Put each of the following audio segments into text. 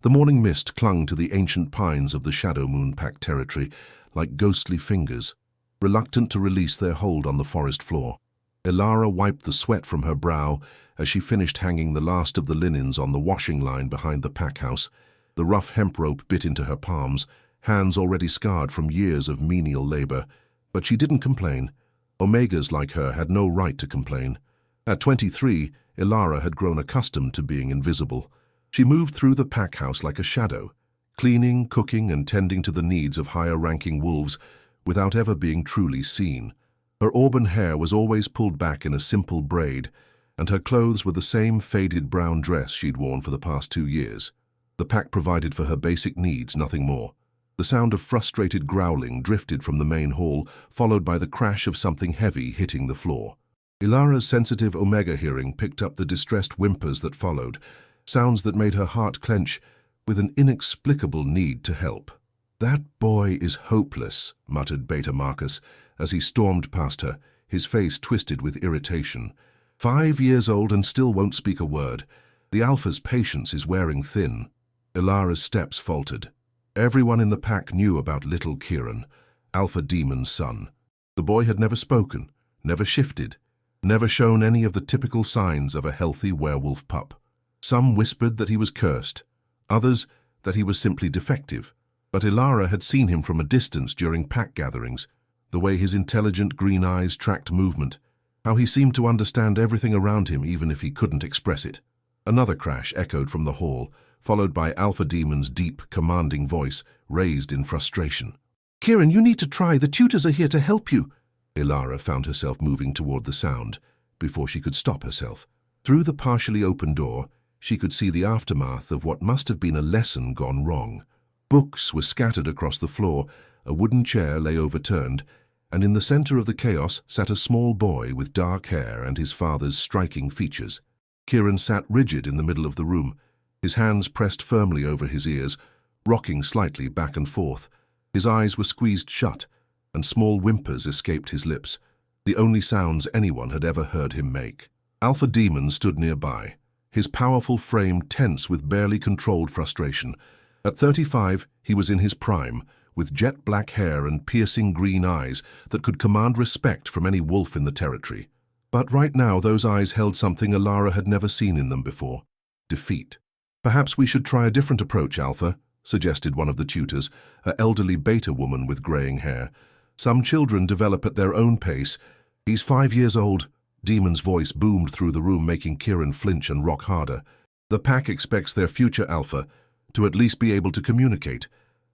The morning mist clung to the ancient pines of the Shadow Moon Pack territory like ghostly fingers, reluctant to release their hold on the forest floor. Ilara wiped the sweat from her brow as she finished hanging the last of the linens on the washing line behind the pack house. The rough hemp rope bit into her palms, hands already scarred from years of menial labor. But she didn't complain. Omegas like her had no right to complain. At 23, Ilara had grown accustomed to being invisible. She moved through the pack house like a shadow, cleaning, cooking, and tending to the needs of higher-ranking wolves without ever being truly seen. Her auburn hair was always pulled back in a simple braid, and her clothes were the same faded brown dress she'd worn for the past 2 years. The pack provided for her basic needs, nothing more. The sound of frustrated growling drifted from the main hall, followed by the crash of something heavy hitting the floor. Ilara's sensitive Omega hearing picked up the distressed whimpers that followed, sounds that made her heart clench with an inexplicable need to help. "That boy is hopeless," muttered Beta Marcus as he stormed past her, his face twisted with irritation. 5 years old and still won't speak a word. The Alpha's patience is wearing thin. Ilara's steps faltered. Everyone in the pack knew about little Kieran, Alpha Demon's son. The boy had never spoken, never shifted, never shown any of the typical signs of a healthy werewolf pup. Some whispered that he was cursed, others that he was simply defective. But Ilara had seen him from a distance during pack gatherings, the way his intelligent green eyes tracked movement, how he seemed to understand everything around him even if he couldn't express it. Another crash echoed from the hall, followed by Alpha Demon's deep, commanding voice, raised in frustration. "Kieran, you need to try. The tutors are here to help you." Ilara found herself moving toward the sound before she could stop herself. Through the partially open door, she could see the aftermath of what must have been a lesson gone wrong. Books were scattered across the floor, a wooden chair lay overturned, and in the center of the chaos sat a small boy with dark hair and his father's striking features. Kieran sat rigid in the middle of the room, his hands pressed firmly over his ears, rocking slightly back and forth. His eyes were squeezed shut, and small whimpers escaped his lips, the only sounds anyone had ever heard him make. Alpha Demon stood nearby, his powerful frame tense with barely controlled frustration. At 35, he was in his prime, with jet-black hair and piercing green eyes that could command respect from any wolf in the territory. But right now, those eyes held something Ilara had never seen in them before: defeat. "Perhaps we should try a different approach, Alpha," suggested one of the tutors, an elderly beta woman with graying hair. "Some children develop at their own pace. He's 5 years old." Demon's voice boomed through the room, making Kieran flinch and rock harder. "The pack expects their future Alpha to at least be able to communicate.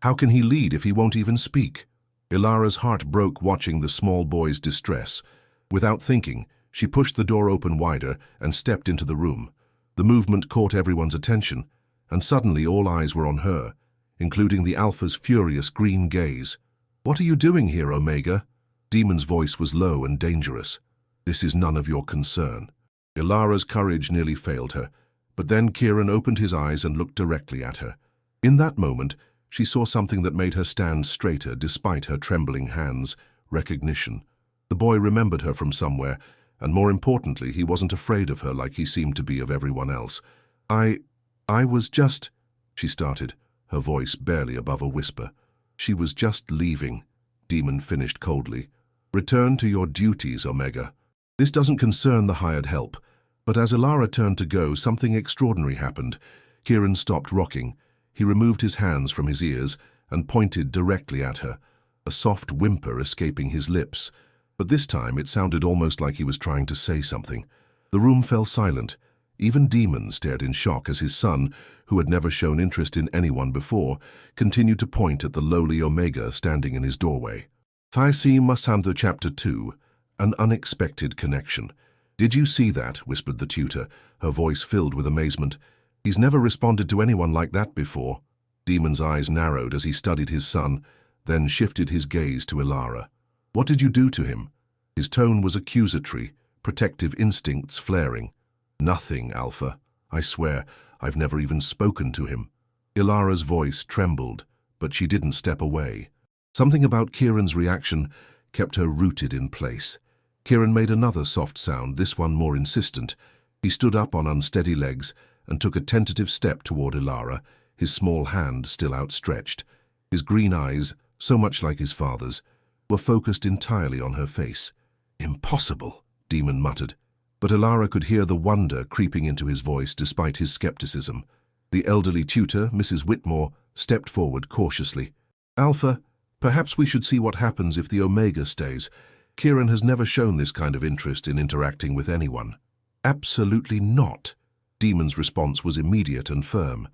How can he lead if he won't even speak?" Ilara's heart broke watching the small boy's distress. Without thinking, she pushed the door open wider and stepped into the room. The movement caught everyone's attention, and suddenly all eyes were on her, including the Alpha's furious green gaze. "What are you doing here, Omega?" Demon's voice was low and dangerous. "This is none of your concern." Ilara's courage nearly failed her, but then Kieran opened his eyes and looked directly at her. In that moment, she saw something that made her stand straighter despite her trembling hands: recognition. The boy remembered her from somewhere, and more importantly, he wasn't afraid of her like he seemed to be of everyone else. I was just," she started, her voice barely above a whisper. "She was just leaving," Demon finished coldly. "Return to your duties, Omega. This doesn't concern the hired help." But as Ilara turned to go, something extraordinary happened. Kieran stopped rocking. He removed his hands from his ears and pointed directly at her, a soft whimper escaping his lips. But this time it sounded almost like he was trying to say something. The room fell silent. Even Demon stared in shock as his son, who had never shown interest in anyone before, continued to point at the lowly Omega standing in his doorway. Thaisi Masando Chapter 2, An Unexpected Connection. "Did you see that?" whispered the tutor, her voice filled with amazement. "He's never responded to anyone like that before." Demon's eyes narrowed as he studied his son, then shifted his gaze to Ilara. "What did you do to him?" His tone was accusatory, protective instincts flaring. "Nothing, Alpha. I swear, I've never even spoken to him." Ilara's voice trembled, but she didn't step away. Something about Kieran's reaction kept her rooted in place. Kieran made another soft sound, this one more insistent. He stood up on unsteady legs and took a tentative step toward Ilara, his small hand still outstretched. His green eyes, so much like his father's, were focused entirely on her face. "Impossible," Demon muttered. But Ilara could hear the wonder creeping into his voice despite his skepticism. The elderly tutor, Mrs. Whitmore, stepped forward cautiously. "Alpha, perhaps we should see what happens if the Omega stays. Kieran has never shown this kind of interest in interacting with anyone." "Absolutely not." Demon's response was immediate and firm.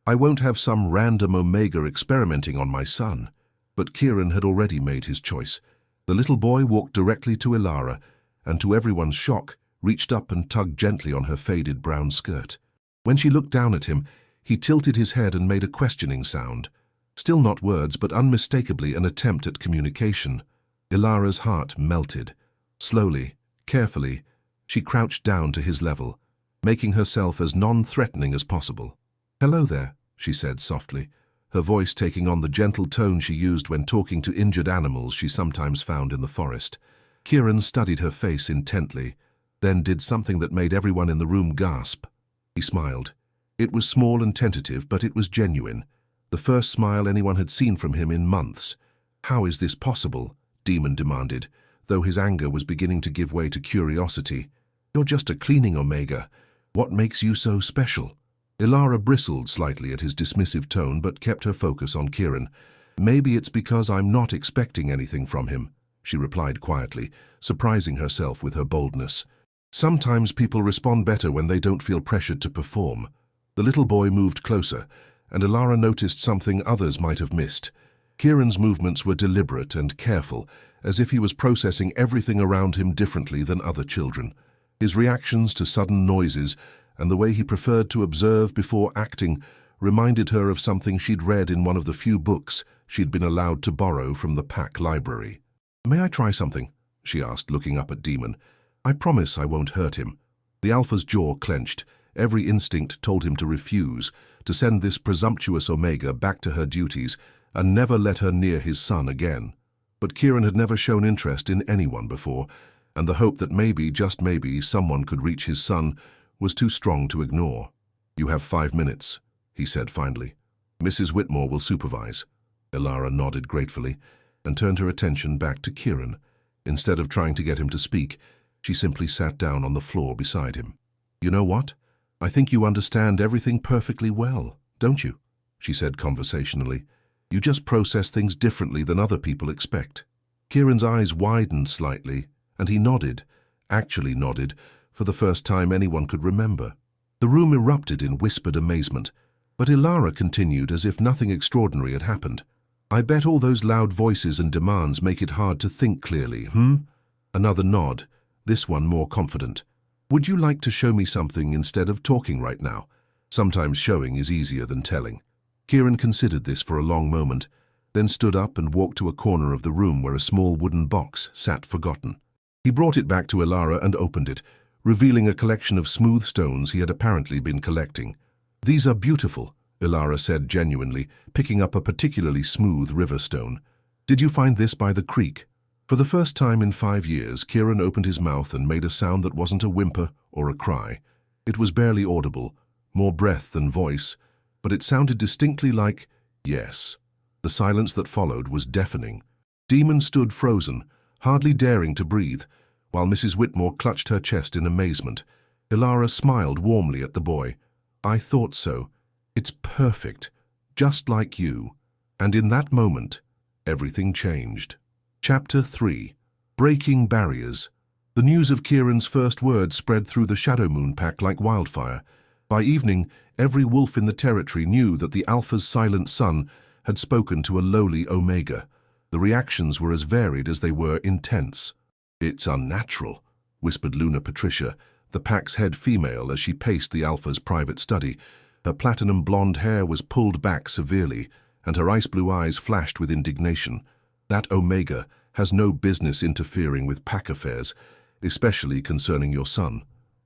"I won't have some random Omega experimenting on my son." But Kieran had already made his choice. The little boy walked directly to Ilara, and to everyone's shock, reached up and tugged gently on her faded brown skirt. When she looked down at him, he tilted his head and made a questioning sound. Still not words, but unmistakably an attempt at communication. Ilara's heart melted. Slowly, carefully, she crouched down to his level, making herself as non-threatening as possible. "Hello there," she said softly, her voice taking on the gentle tone she used when talking to injured animals she sometimes found in the forest. Kieran studied her face intently, then did something that made everyone in the room gasp. He smiled. It was small and tentative, but it was genuine. The first smile anyone had seen from him in months. "How is this possible?" Demon demanded, though his anger was beginning to give way to curiosity. "You're just a cleaning Omega. What makes you so special?" Ilara bristled slightly at his dismissive tone but kept her focus on Kieran. "Maybe it's because I'm not expecting anything from him," she replied quietly, surprising herself with her boldness. "Sometimes people respond better when they don't feel pressured to perform." The little boy moved closer, and Ilara noticed something others might have missed. Kieran's movements were deliberate and careful, as if he was processing everything around him differently than other children. His reactions to sudden noises and the way he preferred to observe before acting reminded her of something she'd read in one of the few books she'd been allowed to borrow from the pack library. "May I try something?" she asked, looking up at Demon. "I promise I won't hurt him." The Alpha's jaw clenched. Every instinct told him to refuse, to send this presumptuous Omega back to her duties and never let her near his son again. But Kieran had never shown interest in anyone before, and the hope that maybe, just maybe, someone could reach his son was too strong to ignore. "You have 5 minutes," he said finally. "Mrs. Whitmore will supervise." Ilara nodded gratefully and turned her attention back to Kieran. Instead of trying to get him to speak, she simply sat down on the floor beside him. "You know what? I think you understand everything perfectly well, don't you?" she said conversationally. "You just process things differently than other people expect." Kieran's eyes widened slightly, and he nodded, actually nodded, for the first time anyone could remember. The room erupted in whispered amazement, but Ilara continued as if nothing extraordinary had happened. "I bet all those loud voices and demands make it hard to think clearly, Another nod, this one more confident. "Would you like to show me something instead of talking right now? Sometimes showing is easier than telling." Kieran considered this for a long moment, then stood up and walked to a corner of the room where a small wooden box sat forgotten. He brought it back to Ilara and opened it, revealing a collection of smooth stones he had apparently been collecting. "These are beautiful," Ilara said genuinely, picking up a particularly smooth river stone. "Did you find this by the creek?" For the first time in 5 years, Kieran opened his mouth and made a sound that wasn't a whimper or a cry. It was barely audible, more breath than voice, but it sounded distinctly like yes. The silence that followed was deafening. Demon stood frozen, hardly daring to breathe, while Mrs. Whitmore clutched her chest in amazement. Ilara smiled warmly at the boy. "I thought so. It's perfect, just like you." And in that moment, everything changed. Chapter 3. Breaking Barriers. The news of Kieran's first word spread through the Shadow Moon pack like wildfire. By evening, every wolf in the territory knew that the Alpha's silent son had spoken to a lowly Omega. The reactions were as varied as they were intense. "It's unnatural," whispered Luna Patricia, the pack's head female, as she paced the Alpha's private study. Her platinum blonde hair was pulled back severely, and her ice-blue eyes flashed with indignation. "That Omega has no business interfering with pack affairs, especially concerning your son."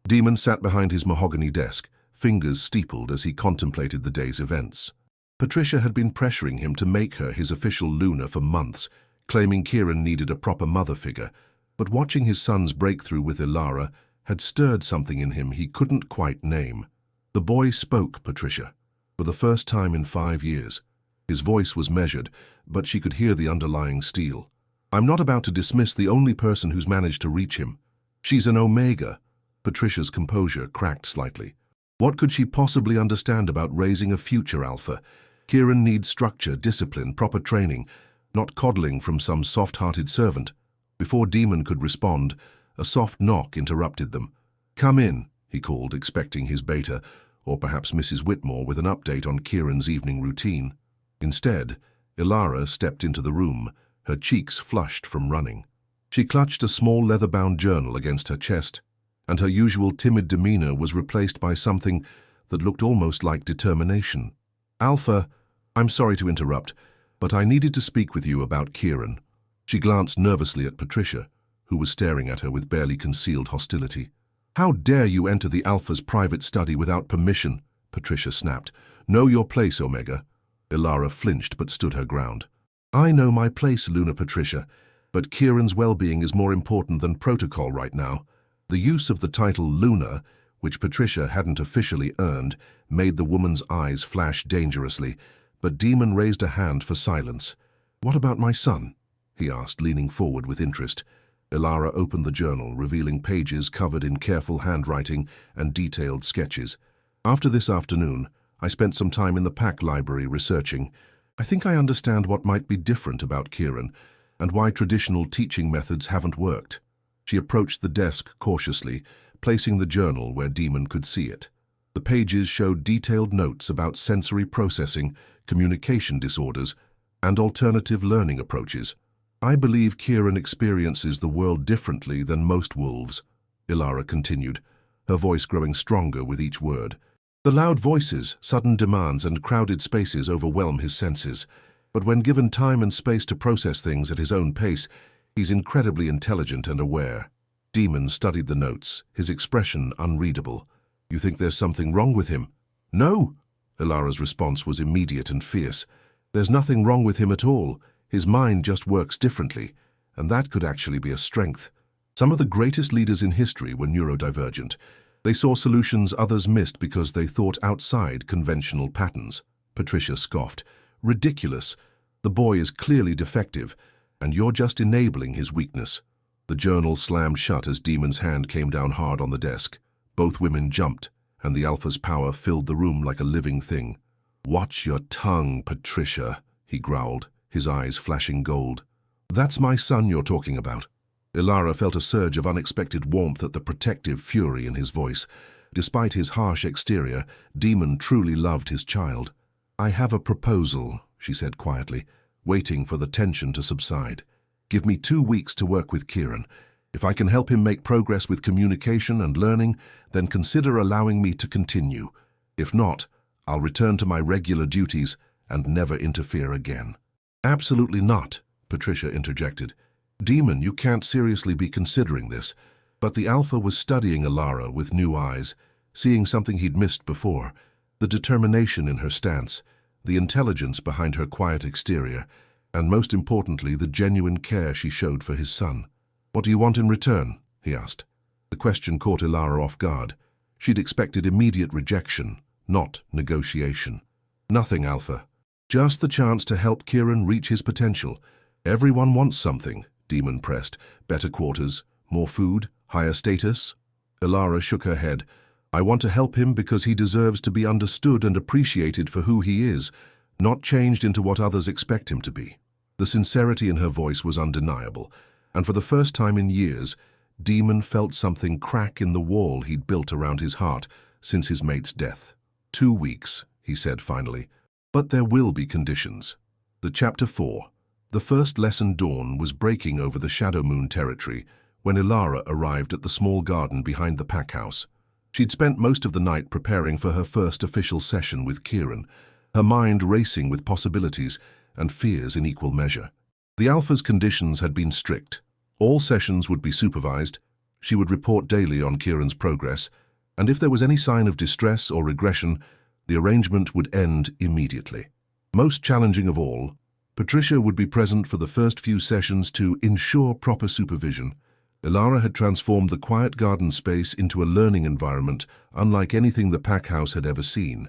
Demon sat behind his mahogany desk, fingers steepled as he contemplated the day's events. Patricia had been pressuring him to make her his official Luna for months, claiming Kieran needed a proper mother figure, but watching his son's breakthrough with Ilara had stirred something in him he couldn't quite name. "The boy spoke, Patricia." for the first time in 5 years. His voice was measured, but she could hear the underlying steel. I'm not about to dismiss the only person who's managed to reach him. She's an Omega. Patricia's composure cracked slightly. What could she possibly understand about raising a future Alpha? Kieran needs structure, discipline, proper training, not coddling from some soft-hearted servant. Before Demon could respond, a soft knock interrupted them. Come in, he called, expecting his beta, or perhaps Mrs. Whitmore, with an update on Kieran's evening routine. Instead, Ilara stepped into the room, her cheeks flushed from running. She clutched a small leather-bound journal against her chest, and her usual timid demeanor was replaced by something that looked almost like determination. Alpha, I'm sorry to interrupt, but I needed to speak with you about Kieran. She glanced nervously at Patricia, who was staring at her with barely concealed hostility. How dare you enter the Alpha's private study without permission? Patricia snapped. Know your place, Omega. Ilara flinched but stood her ground. I know my place, Luna Patricia, but Kieran's well-being is more important than protocol right now. The use of the title Luna, which Patricia hadn't officially earned, made the woman's eyes flash dangerously, but Demon raised a hand for silence. What about my son? He asked, leaning forward with interest. Ilara opened the journal, revealing pages covered in careful handwriting and detailed sketches. After this afternoon, I spent some time in the Pack Library researching. I think I understand what might be different about Kieran and why traditional teaching methods haven't worked. She approached the desk cautiously, placing the journal where Demon could see it. The pages showed detailed notes about sensory processing, communication disorders, and alternative learning approaches. I believe Kieran experiences the world differently than most wolves, Ilara continued, her voice growing stronger with each word. The loud voices, sudden demands, and crowded spaces overwhelm his senses, but when given time and space to process things at his own pace, he's incredibly intelligent and aware. Demon studied the notes, his expression unreadable. You think there's something wrong with him? No! Ilara's response was immediate and fierce. There's nothing wrong with him at all. His mind just works differently, and that could actually be a strength. Some of the greatest leaders in history were neurodivergent. They saw solutions others missed because they thought outside conventional patterns. Patricia scoffed. Ridiculous. The boy is clearly defective, and you're just enabling his weakness. The journal slammed shut as Demon's hand came down hard on the desk. Both women jumped, and the Alpha's power filled the room like a living thing. Watch your tongue, Patricia, he growled, his eyes flashing gold. That's my son you're talking about. Ilara felt a surge of unexpected warmth at the protective fury in his voice. Despite his harsh exterior, Demon truly loved his child. I have a proposal, she said quietly, waiting for the tension to subside. Give me 2 weeks to work with Kieran. If I can help him make progress with communication and learning, then consider allowing me to continue. If not, I'll return to my regular duties and never interfere again. Absolutely not, Patricia interjected. Demon, you can't seriously be considering this. But the Alpha was studying Ilara with new eyes, seeing something he'd missed before. The determination in her stance, the intelligence behind her quiet exterior, and most importantly, the genuine care she showed for his son. What do you want in return? He asked. The question caught Ilara off guard. She'd expected immediate rejection, not negotiation. Nothing, Alpha. Just the chance to help Kieran reach his potential. Everyone wants something, Demon pressed. Better quarters, more food, higher status. Ilara shook her head. I want to help him because he deserves to be understood and appreciated for who he is, not changed into what others expect him to be. The sincerity in her voice was undeniable, and for the first time in years, Demon felt something crack in the wall he'd built around his heart since his mate's death. 2 weeks, he said finally, but there will be conditions. The Chapter 4. The first lesson dawn was breaking over the Shadow Moon territory when Ilara arrived at the small garden behind the pack house. She'd spent most of the night preparing for her first official session with Kieran, her mind racing with possibilities and fears in equal measure. The Alpha's conditions had been strict. All sessions would be supervised, she would report daily on Kieran's progress, and if there was any sign of distress or regression, the arrangement would end immediately. Most challenging of all, Patricia would be present for the first few sessions to ensure proper supervision. Ilara had transformed the quiet garden space into a learning environment unlike anything the pack house had ever seen.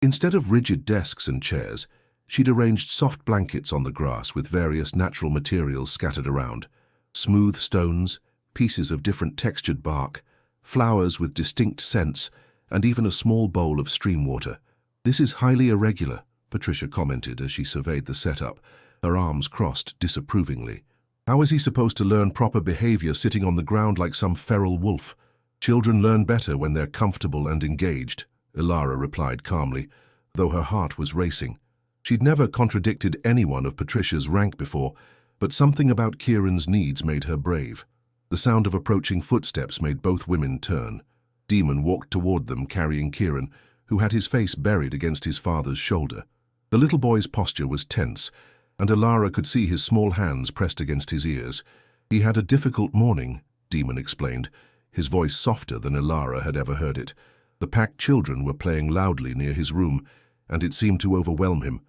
Instead of rigid desks and chairs, she'd arranged soft blankets on the grass with various natural materials scattered around. Smooth stones, pieces of different textured bark, flowers with distinct scents, and even a small bowl of stream water. "This is highly irregular," Patricia commented as she surveyed the setup, her arms crossed disapprovingly. "How is he supposed to learn proper behavior sitting on the ground like some feral wolf?" "Children learn better when they're comfortable and engaged," Ilara replied calmly, though her heart was racing. She'd never contradicted anyone of Patricia's rank before, but something about Kieran's needs made her brave. The sound of approaching footsteps made both women turn. Demon walked toward them carrying Kieran, who had his face buried against his father's shoulder. The little boy's posture was tense, and Ilara could see his small hands pressed against his ears. "He had a difficult morning," Demon explained, his voice softer than Ilara had ever heard it. The packed children were playing loudly near his room, and it seemed to overwhelm him.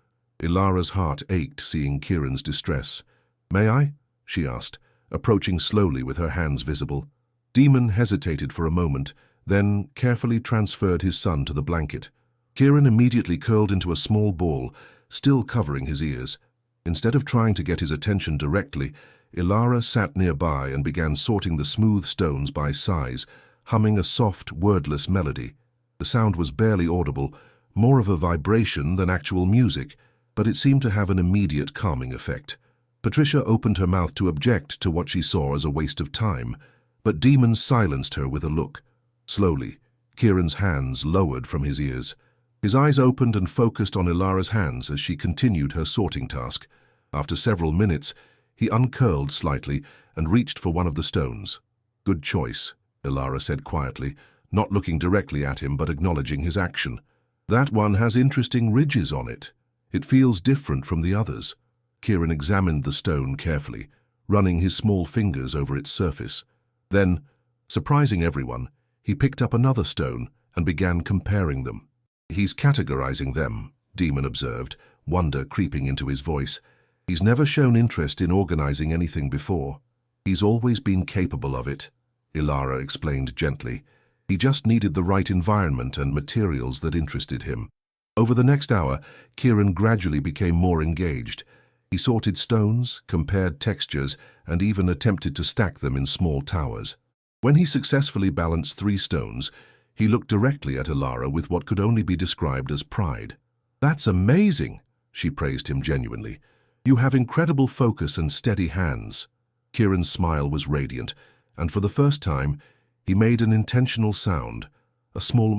Ilara's heart ached seeing Kieran's distress. "May I?" she asked, approaching slowly with her hands visible. Demon hesitated for a moment, then carefully transferred his son to the blanket. Kieran immediately curled into a small ball, still covering his ears. Instead of trying to get his attention directly, Ilara sat nearby and began sorting the smooth stones by size, humming a soft, wordless melody. The sound was barely audible, more of a vibration than actual music, but it seemed to have an immediate calming effect. Patricia opened her mouth to object to what she saw as a waste of time, but Demon silenced her with a look. Slowly, Kieran's hands lowered from his ears. His eyes opened and focused on Ilara's hands as she continued her sorting task. After several minutes, he uncurled slightly and reached for one of the stones. "Good choice," Ilara said quietly, not looking directly at him but acknowledging his action. "That one has interesting ridges on it. It feels different from the others." Kieran examined the stone carefully, running his small fingers over its surface. Then, surprising everyone, he picked up another stone and began comparing them. "He's categorizing them," Demon observed, wonder creeping into his voice. "He's never shown interest in organizing anything before. He's always been capable of it," Ilara explained gently. "He just needed the right environment and materials that interested him." Over the next hour, Kieran gradually became more engaged. He sorted stones, compared textures, and even attempted to stack them in small towers. When he successfully balanced 3 stones, he looked directly at Ilara with what could only be described as pride. "That's amazing," she praised him genuinely. "You have incredible focus and steady hands." Kieran's smile was radiant, and for the first time, he made an intentional sound, a small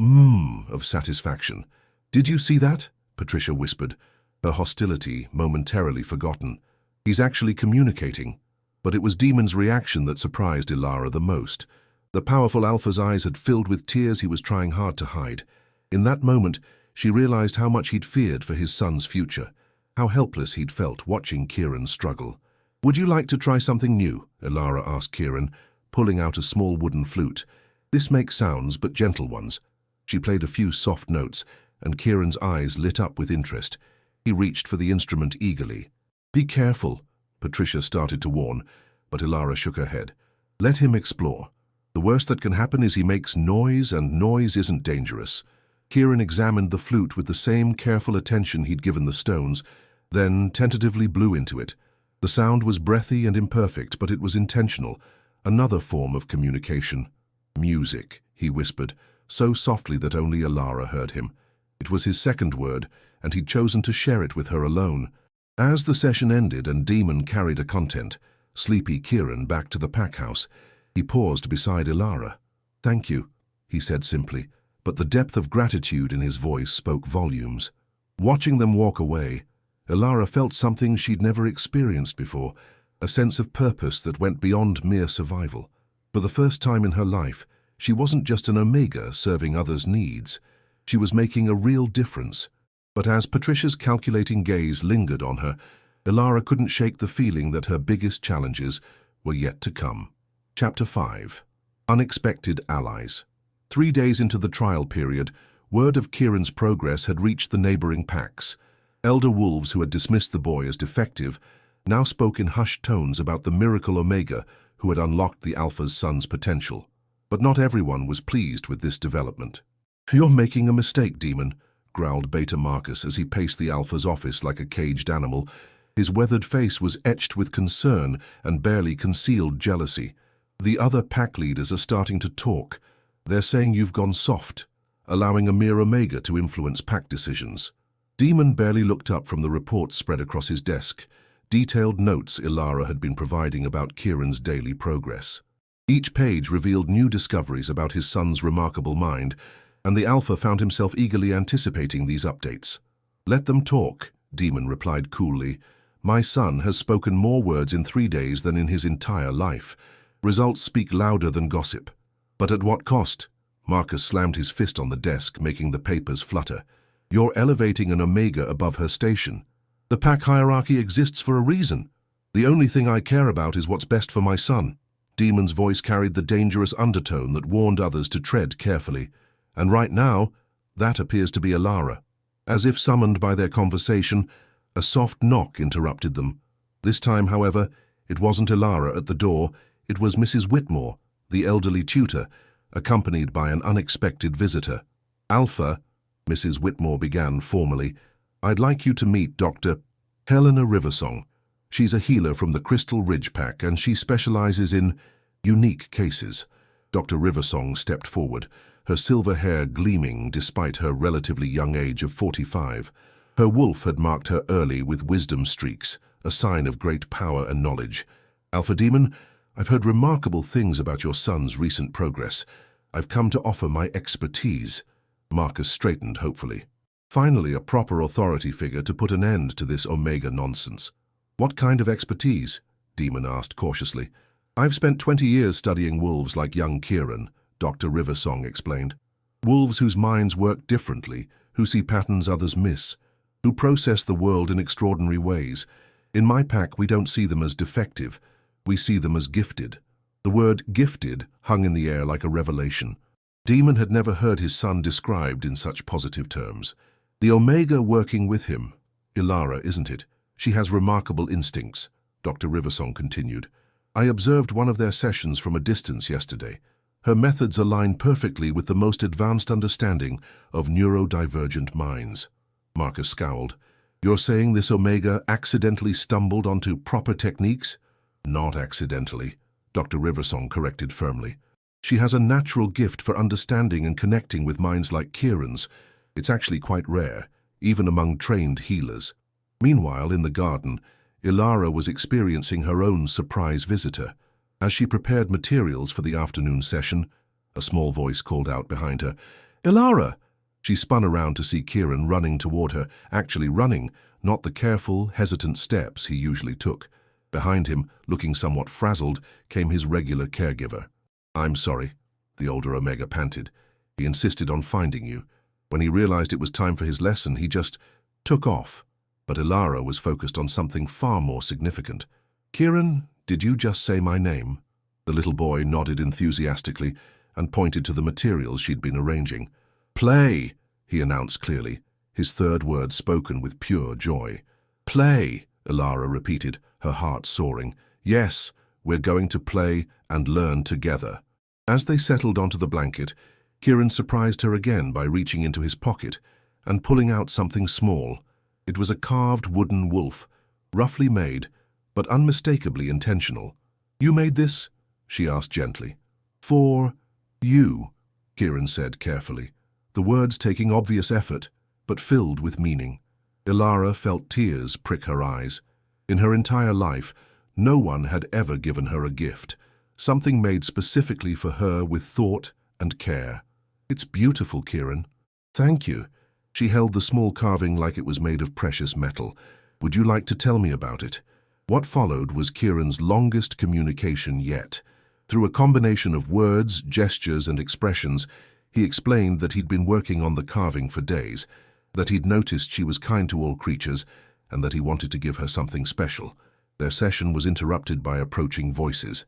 of satisfaction. "Did you see that?" Patricia whispered, her hostility momentarily forgotten. "He's actually communicating." But it was Demon's reaction that surprised Ilara the most. The powerful alpha's eyes had filled with tears he was trying hard to hide. In that moment, she realized how much he'd feared for his son's future, how helpless he'd felt watching Kieran struggle. "Would you like to try something new?" Ilara asked Kieran, pulling out a small wooden flute. "This makes sounds, but gentle ones." She played a few soft notes, and Kieran's eyes lit up with interest. He reached for the instrument eagerly. "Be careful," Patricia started to warn, but Ilara shook her head. "Let him explore. The worst that can happen is he makes noise, and noise isn't dangerous." Kieran examined the flute with the same careful attention he'd given the stones, then tentatively blew into it. The sound was breathy and imperfect, but it was intentional, another form of communication. "Music," he whispered, so softly that only Ilara heard him. It was his second word, and he'd chosen to share it with her alone. As the session ended and Demon carried a content, sleepy Kieran back to the pack house, he paused beside Ilara. "Thank you," he said simply, but the depth of gratitude in his voice spoke volumes. Watching them walk away, Ilara felt something she'd never experienced before, a sense of purpose that went beyond mere survival. For the first time in her life, she wasn't just an omega serving others' needs. She was making a real difference. But as Patricia's calculating gaze lingered on her, Ilara couldn't shake the feeling that her biggest challenges were yet to come. Chapter 5. Unexpected Allies. 3 days into the trial period, word of Kieran's progress had reached the neighboring packs. Elder wolves who had dismissed the boy as defective now spoke in hushed tones about the miracle Omega who had unlocked the Alpha's son's potential. But not everyone was pleased with this development. "You're making a mistake, Demon," growled Beta Marcus as he paced the Alpha's office like a caged animal. His weathered face was etched with concern and barely concealed jealousy. The other pack leaders are starting to talk. They're saying you've gone soft, allowing a mere Omega to influence pack decisions. Demon barely looked up from the reports spread across his desk, detailed notes Ilara had been providing about Kieran's daily progress. Each page revealed new discoveries about his son's remarkable mind, and the Alpha found himself eagerly anticipating these updates. "Let them talk," Demon replied coolly. "My son has spoken more words in 3 days than in his entire life. Results speak louder than gossip." "But at what cost?" Marcus slammed his fist on the desk, making the papers flutter. "You're elevating an Omega above her station. The pack hierarchy exists for a reason. The only thing I care about is what's best for my son." Demon's voice carried the dangerous undertone that warned others to tread carefully. And right now, that appears to be Ilara. As if summoned by their conversation, a soft knock interrupted them. This time, however, it wasn't Ilara at the door, it was Mrs. Whitmore, the elderly tutor, accompanied by an unexpected visitor. "Alpha," Mrs. Whitmore began formally, "I'd like you to meet Dr. Helena Riversong. She's a healer from the Crystal Ridge Pack, and she specializes in unique cases." Dr. Riversong stepped forward, her silver hair gleaming despite her relatively young age of 45. Her wolf had marked her early with wisdom streaks, a sign of great power and knowledge. "Alpha Demon, I've heard remarkable things about your son's recent progress. I've come to offer my expertise." Marcus straightened hopefully. Finally, a proper authority figure to put an end to this Omega nonsense. "What kind of expertise?" Demon asked cautiously. "I've spent 20 years studying wolves like young Kieran," Dr. Riversong explained. "Wolves whose minds work differently, who see patterns others miss, who process the world in extraordinary ways. In my pack, we don't see them as defective, we see them as gifted." The word gifted hung in the air like a revelation. Demon had never heard his son described in such positive terms. "The Omega working with him. Ilara, isn't it? She has remarkable instincts," Dr. Riversong continued. "I observed one of their sessions from a distance yesterday. Her methods align perfectly with the most advanced understanding of neurodivergent minds." Marcus scowled. "You're saying this Omega accidentally stumbled onto proper techniques?" "Not accidentally," Dr. Riversong corrected firmly. "She has a natural gift for understanding and connecting with minds like Kieran's. It's actually quite rare, even among trained healers." Meanwhile, in the garden, Ilara was experiencing her own surprise visitor. As she prepared materials for the afternoon session, a small voice called out behind her, "Ilara!" She spun around to see Kieran running toward her, actually running, not the careful, hesitant steps he usually took. Behind him, looking somewhat frazzled, came his regular caregiver. "I'm sorry," the older Omega panted. "He insisted on finding you. When he realized it was time for his lesson, he just took off." But Ilara was focused on something far more significant. "Kieran, did you just say my name?" The little boy nodded enthusiastically and pointed to the materials she'd been arranging. "Play," he announced clearly, his third word spoken with pure joy. "Play," Ilara repeated, her heart soaring. "Yes, we're going to play and learn together." As they settled onto the blanket, Kieran surprised her again by reaching into his pocket and pulling out something small. It was a carved wooden wolf, roughly made, but unmistakably intentional. "You made this?" she asked gently. "For you," Kieran said carefully, the words taking obvious effort, but filled with meaning. Ilara felt tears prick her eyes. In her entire life, no one had ever given her a gift, something made specifically for her with thought and care. "It's beautiful, Kieran." "Thank you." She held the small carving like it was made of precious metal. "Would you like to tell me about it?" What followed was Kieran's longest communication yet. Through a combination of words, gestures, and expressions, he explained that he'd been working on the carving for days, that he'd noticed she was kind to all creatures, and that he wanted to give her something special. Their session was interrupted by approaching voices.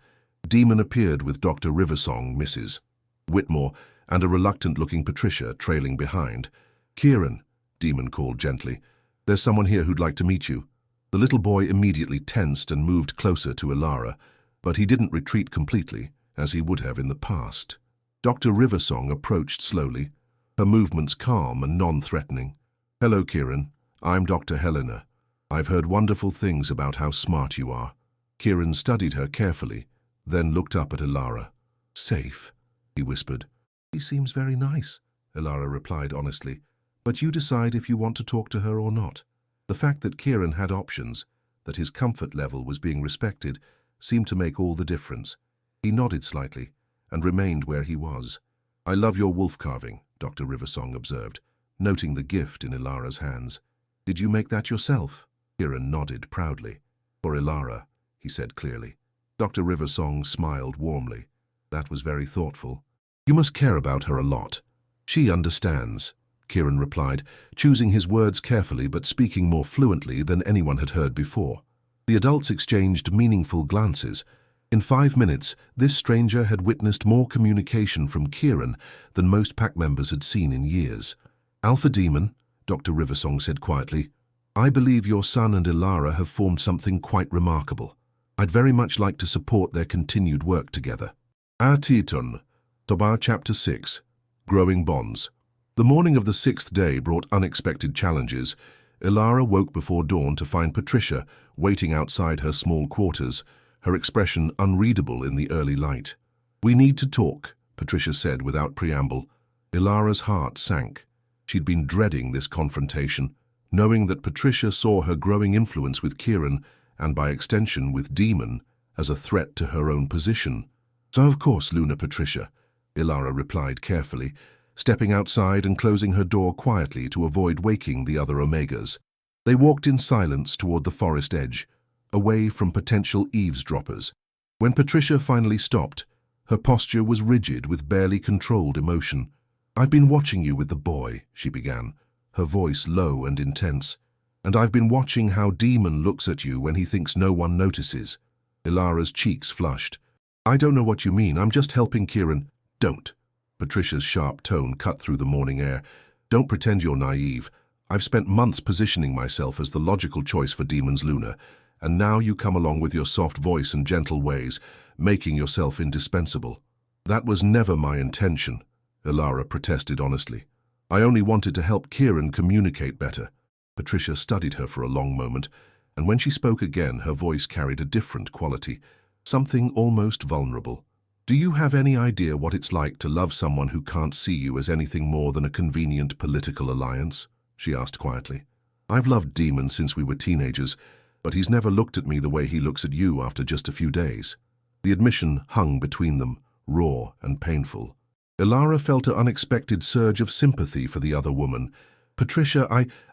Demon appeared with Dr. Riversong, Mrs. Whitmore, and a reluctant-looking Patricia trailing behind. "Kieran," Demon called gently, "there's someone here who'd like to meet you." The little boy immediately tensed and moved closer to Ilara, but he didn't retreat completely, as he would have in the past. Dr. Riversong approached slowly, her movements calm and non-threatening. Hello, Kieran. I'm Dr. Helena. I've heard wonderful things about how smart you are. Kieran studied her carefully, then looked up at Ilara. Safe, he whispered. She seems very nice, Ilara replied honestly. But you decide if you want to talk to her or not. The fact that Kieran had options, that his comfort level was being respected, seemed to make all the difference. He nodded slightly and remained where he was. I love your wolf carving, Dr. Riversong observed, noting the gift in Ilara's hands. Did you make that yourself? Kieran nodded proudly. For Ilara, he said clearly. Dr. Riversong smiled warmly. That was very thoughtful. You must care about her a lot. She understands, Kieran replied, choosing his words carefully but speaking more fluently than anyone had heard before. The adults exchanged meaningful glances. In 5 minutes, this stranger had witnessed more communication from Kieran than most pack members had seen in years. Alpha Demon, Dr. Riversong said quietly, I believe your son and Ilara have formed something quite remarkable. I'd very much like to support their continued work together. Atiton, Tobar Chapter 6, Growing Bonds. The morning of the 6th day brought unexpected challenges. Ilara woke before dawn to find Patricia waiting outside her small quarters, her expression unreadable in the early light. We need to talk, Patricia said without preamble. Ilara's heart sank. She'd been dreading this confrontation, knowing that Patricia saw her growing influence with Kieran, and by extension with Demon, as a threat to her own position. So of course, Luna Patricia, Ilara replied carefully, stepping outside and closing her door quietly to avoid waking the other Omegas. They walked in silence toward the forest edge, away from potential eavesdroppers. When Patricia finally stopped, her posture was rigid with barely controlled emotion. I've been watching you with the boy, she began, her voice low and intense. And I've been watching how Demon looks at you when he thinks no one notices. Ilara's cheeks flushed. I don't know what you mean, I'm just helping Kieran. Don't. Patricia's sharp tone cut through the morning air. Don't pretend you're naive. I've spent months positioning myself as the logical choice for Demon's Luna, and now you come along with your soft voice and gentle ways, making yourself indispensable. That was never my intention, Ilara protested honestly. I only wanted to help Kieran communicate better. Patricia studied her for a long moment, and when she spoke again, her voice carried a different quality, something almost vulnerable. Do you have any idea what it's like to love someone who can't see you as anything more than a convenient political alliance? She asked quietly. I've loved Demon since we were teenagers, but he's never looked at me the way he looks at you after just a few days. The admission hung between them, raw and painful. Ilara felt an unexpected surge of sympathy for the other woman. Patricia,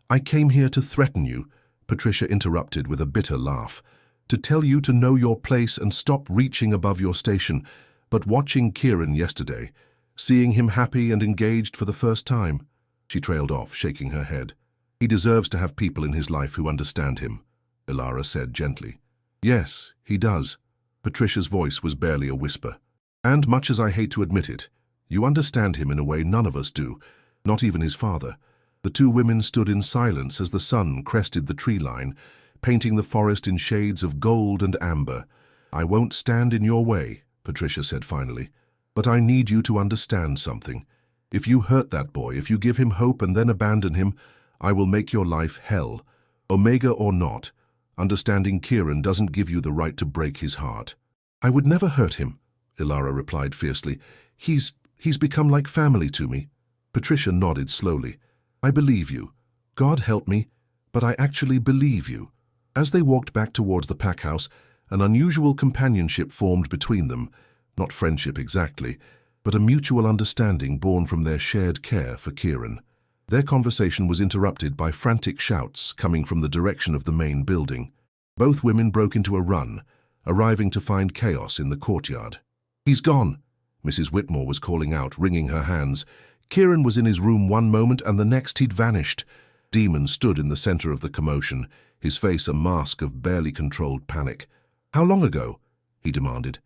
I came here to threaten you, Patricia interrupted with a bitter laugh. To tell you to know your place and stop reaching above your station. But watching Kieran yesterday, seeing him happy and engaged for the first time, she trailed off, shaking her head. He deserves to have people in his life who understand him, Ilara said gently. Yes, he does. Patricia's voice was barely a whisper. And much as I hate to admit it, you understand him in a way none of us do, not even his father. The two women stood in silence as the sun crested the tree line, painting the forest in shades of gold and amber. I won't stand in your way, Patricia said finally, but I need you to understand something. If you hurt that boy, if you give him hope and then abandon him, I will make your life hell. Omega or not, understanding Kieran doesn't give you the right to break his heart. I would never hurt him, Ilara replied fiercely. He's become like family to me. Patricia nodded slowly. I believe you. God help me, but I actually believe you. As they walked back towards the pack house, an unusual companionship formed between them, not friendship exactly, but a mutual understanding born from their shared care for Kieran. Their conversation was interrupted by frantic shouts coming from the direction of the main building. Both women broke into a run, arriving to find chaos in the courtyard. He's gone, Mrs. Whitmore was calling out, wringing her hands. Kieran was in his room one moment and the next he'd vanished. Demon stood in the center of the commotion, his face a mask of barely controlled panic. How long ago? He demanded.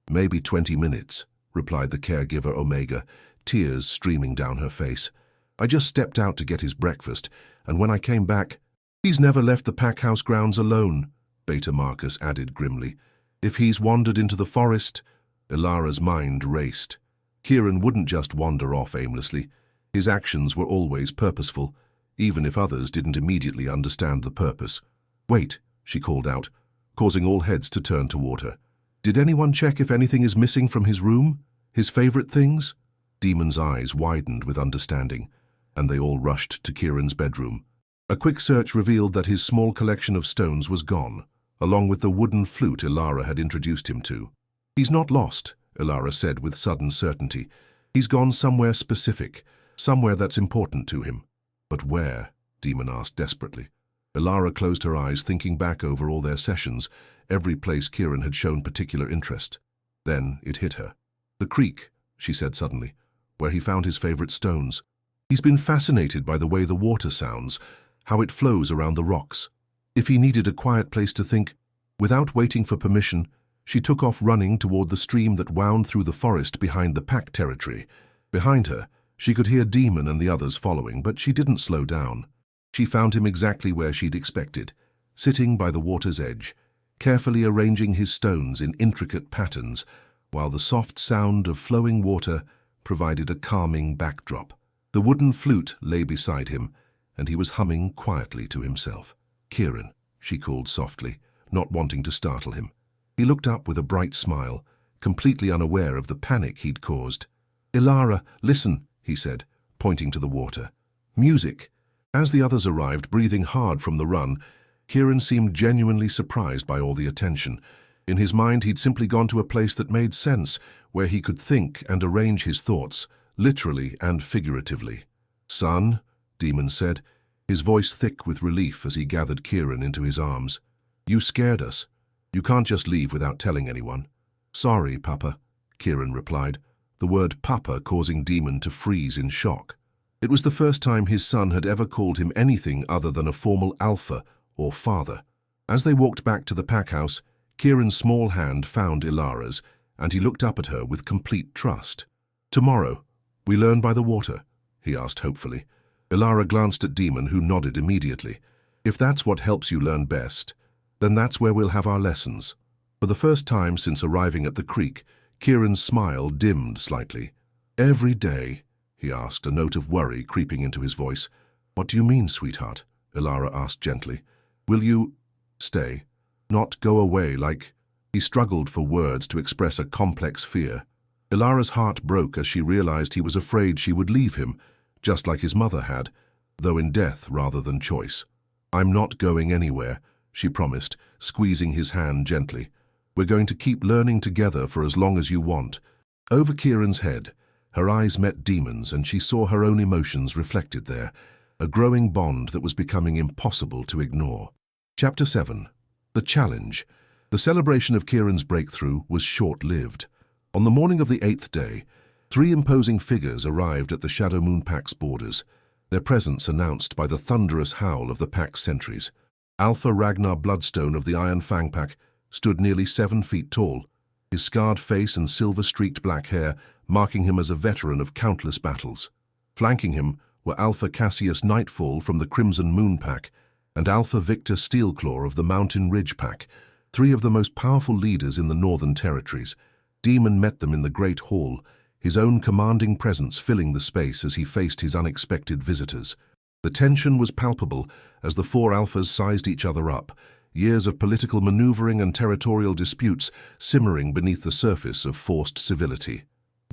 Maybe 20 minutes, replied the caregiver Omega, tears streaming down her face. I just stepped out to get his breakfast, and when I came back, he's never left the pack house grounds alone, Beta Marcus added grimly. If he's wandered into the forest, Ilara's mind raced. Kieran wouldn't just wander off aimlessly. His actions were always purposeful. even if others didn't immediately understand the purpose. "Wait," she called out, causing all heads to turn toward her. "Did anyone check if anything is missing from his room? His favorite things?" Demon's eyes widened with understanding, and they all rushed to Kieran's bedroom. A quick search revealed that his small collection of stones was gone, along with the wooden flute Ilara had introduced him to. "He's not lost," Ilara said with sudden certainty. "He's gone somewhere specific, somewhere that's important to him." "But where?" Demon asked desperately. Ilara closed her eyes, thinking back over all their sessions, every place Kieran had shown particular interest. Then it hit her. "The creek," she said suddenly, "where he found his favorite stones. He's been fascinated by the way the water sounds, how it flows around the rocks. If he needed a quiet place to think..." Without waiting for permission, she took off running toward the stream that wound through the forest behind the pack territory. Behind her, she could hear Demon and the others following, but she didn't slow down. She found him exactly where she'd expected, sitting by the water's edge, carefully arranging his stones in intricate patterns, while the soft sound of flowing water provided a calming backdrop. The wooden flute lay beside him, and he was humming quietly to himself. "Kieran," she called softly, not wanting to startle him. He looked up with a bright smile, completely unaware of the panic he'd caused. "Ilara, listen," he said, pointing to the water. "Music." As the others arrived, breathing hard from the run, Kieran seemed genuinely surprised by all the attention. In his mind, he'd simply gone to a place that made sense, where he could think and arrange his thoughts, literally and figuratively. "Son," Demon said, his voice thick with relief as he gathered Kieran into his arms. "You scared us. You can't just leave without telling anyone." "Sorry, Papa," Kieran replied, the word Papa causing Demon to freeze in shock. It was the first time his son had ever called him anything other than a formal alpha or father. As they walked back to the pack house, Kieran's small hand found Ilara's, and he looked up at her with complete trust. "Tomorrow, we learn by the water?" he asked hopefully. Ilara glanced at Demon, who nodded immediately. "If that's what helps you learn best, then that's where we'll have our lessons." For the first time since arriving at the creek, Kieran's smile dimmed slightly. "Every day?" he asked, a note of worry creeping into his voice. "What do you mean, sweetheart?" Ilara asked gently. "Will you stay? Not go away like..." He struggled for words to express a complex fear. Ilara's heart broke as she realized he was afraid she would leave him, just like his mother had, though in death rather than choice. "I'm not going anywhere," she promised, squeezing his hand gently. "We're going to keep learning together for as long as you want." Over Kieran's head, her eyes met Demon's, and she saw her own emotions reflected there, a growing bond that was becoming impossible to ignore. Chapter 7. The Challenge. The celebration of Kieran's breakthrough was short-lived. On the morning of the 8th day, 3 imposing figures arrived at the Shadow Moon Pack's borders, their presence announced by the thunderous howl of the pack's sentries. Alpha Ragnar Bloodstone of the Iron Fang Pack stood nearly 7 feet tall, his scarred face and silver-streaked black hair marking him as a veteran of countless battles. Flanking him were Alpha Cassius Nightfall from the Crimson Moon Pack and Alpha Victor Steelclaw of the Mountain Ridge Pack, 3 of the most powerful leaders in the Northern Territories. Demon met them in the Great Hall, his own commanding presence filling the space as he faced his unexpected visitors. The tension was palpable as the 4 alphas sized each other up, years of political maneuvering and territorial disputes simmering beneath the surface of forced civility.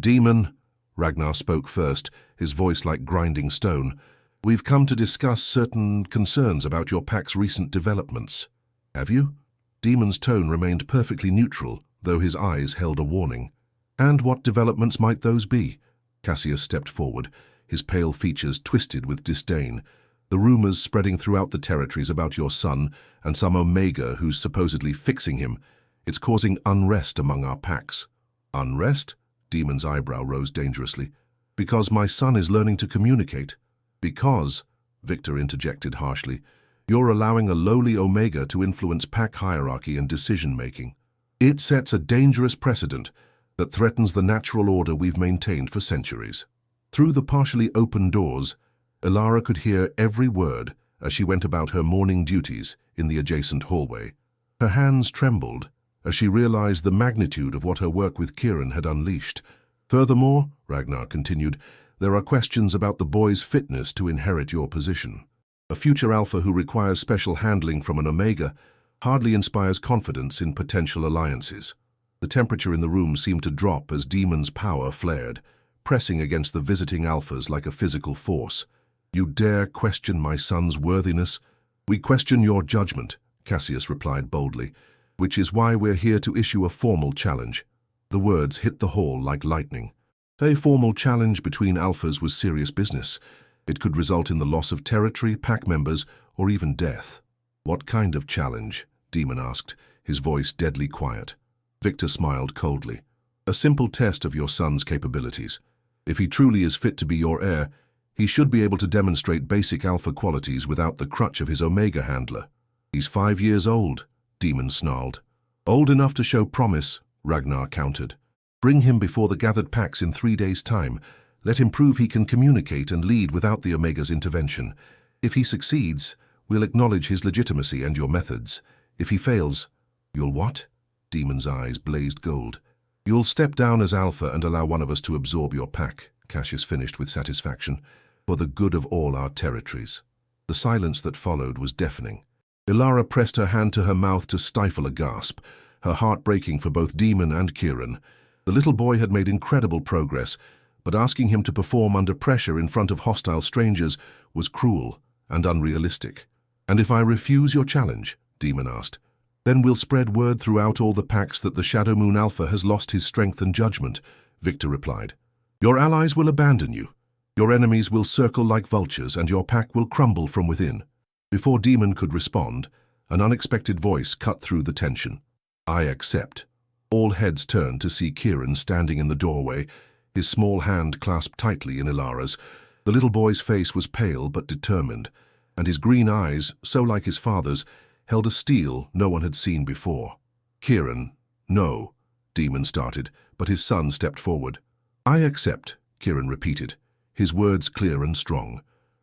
"Demon," Ragnar spoke first, his voice like grinding stone, "we've come to discuss certain concerns about your pack's recent developments." "Have you?" Demon's tone remained perfectly neutral, though his eyes held a warning. "And what developments might those be?" Cassius stepped forward, his pale features twisted with disdain. "The rumors spreading throughout the territories about your son and some Omega who's supposedly fixing him. It's causing unrest among our packs." "Unrest?" Demon's eyebrow rose dangerously. "Because my son is learning to communicate." "Because," Victor interjected harshly, "you're allowing a lowly Omega to influence pack hierarchy and decision-making. It sets a dangerous precedent that threatens the natural order we've maintained for centuries." Through the partially open doors, Ilara could hear every word as she went about her morning duties in the adjacent hallway. Her hands trembled as she realized the magnitude of what her work with Kieran had unleashed. "Furthermore," Ragnar continued, "there are questions about the boy's fitness to inherit your position." A future alpha who requires special handling from an omega hardly inspires confidence in potential alliances. The temperature in the room seemed to drop as Demon's power flared, pressing against the visiting alphas like a physical force. "You dare question my son's worthiness? We question your judgment," Cassius replied boldly, "which is why we're here to issue a formal challenge." The words hit the hall like lightning. A formal challenge between alphas was serious business. It could result in the loss of territory, pack members, or even death. "What kind of challenge?" Demon asked, his voice deadly quiet. Victor smiled coldly. "A simple test of your son's capabilities. If he truly is fit to be your heir, he should be able to demonstrate basic alpha qualities without the crutch of his omega handler." "He's 5 years old," Demon snarled. "Old enough to show promise," Ragnar countered. "Bring him before the gathered packs in 3 days' time. Let him prove he can communicate and lead without the Omega's intervention. If he succeeds, we'll acknowledge his legitimacy and your methods. If he fails—" "You'll what?" Demon's eyes blazed gold. "You'll step down as alpha and allow one of us to absorb your pack," Cassius finished with satisfaction, "for the good of all our territories." The silence that followed was deafening. Ilara pressed her hand to her mouth to stifle a gasp, her heart breaking for both Demon and Kieran. The little boy had made incredible progress, but asking him to perform under pressure in front of hostile strangers was cruel and unrealistic. "And if I refuse your challenge?" Demon asked. "Then we'll spread word throughout all the packs that the Shadow Moon Alpha has lost his strength and judgment," Victor replied. "Your allies will abandon you. Your enemies will circle like vultures, and your pack will crumble from within." Before Demon could respond, an unexpected voice cut through the tension. "I accept." All heads turned to see Kieran standing in the doorway, his small hand clasped tightly in Ilara's. The little boy's face was pale but determined, and his green eyes, so like his father's, held a steel no one had seen before. "Kieran, no," Demon started, but his son stepped forward. "I accept," Kieran repeated, his words clear and strong.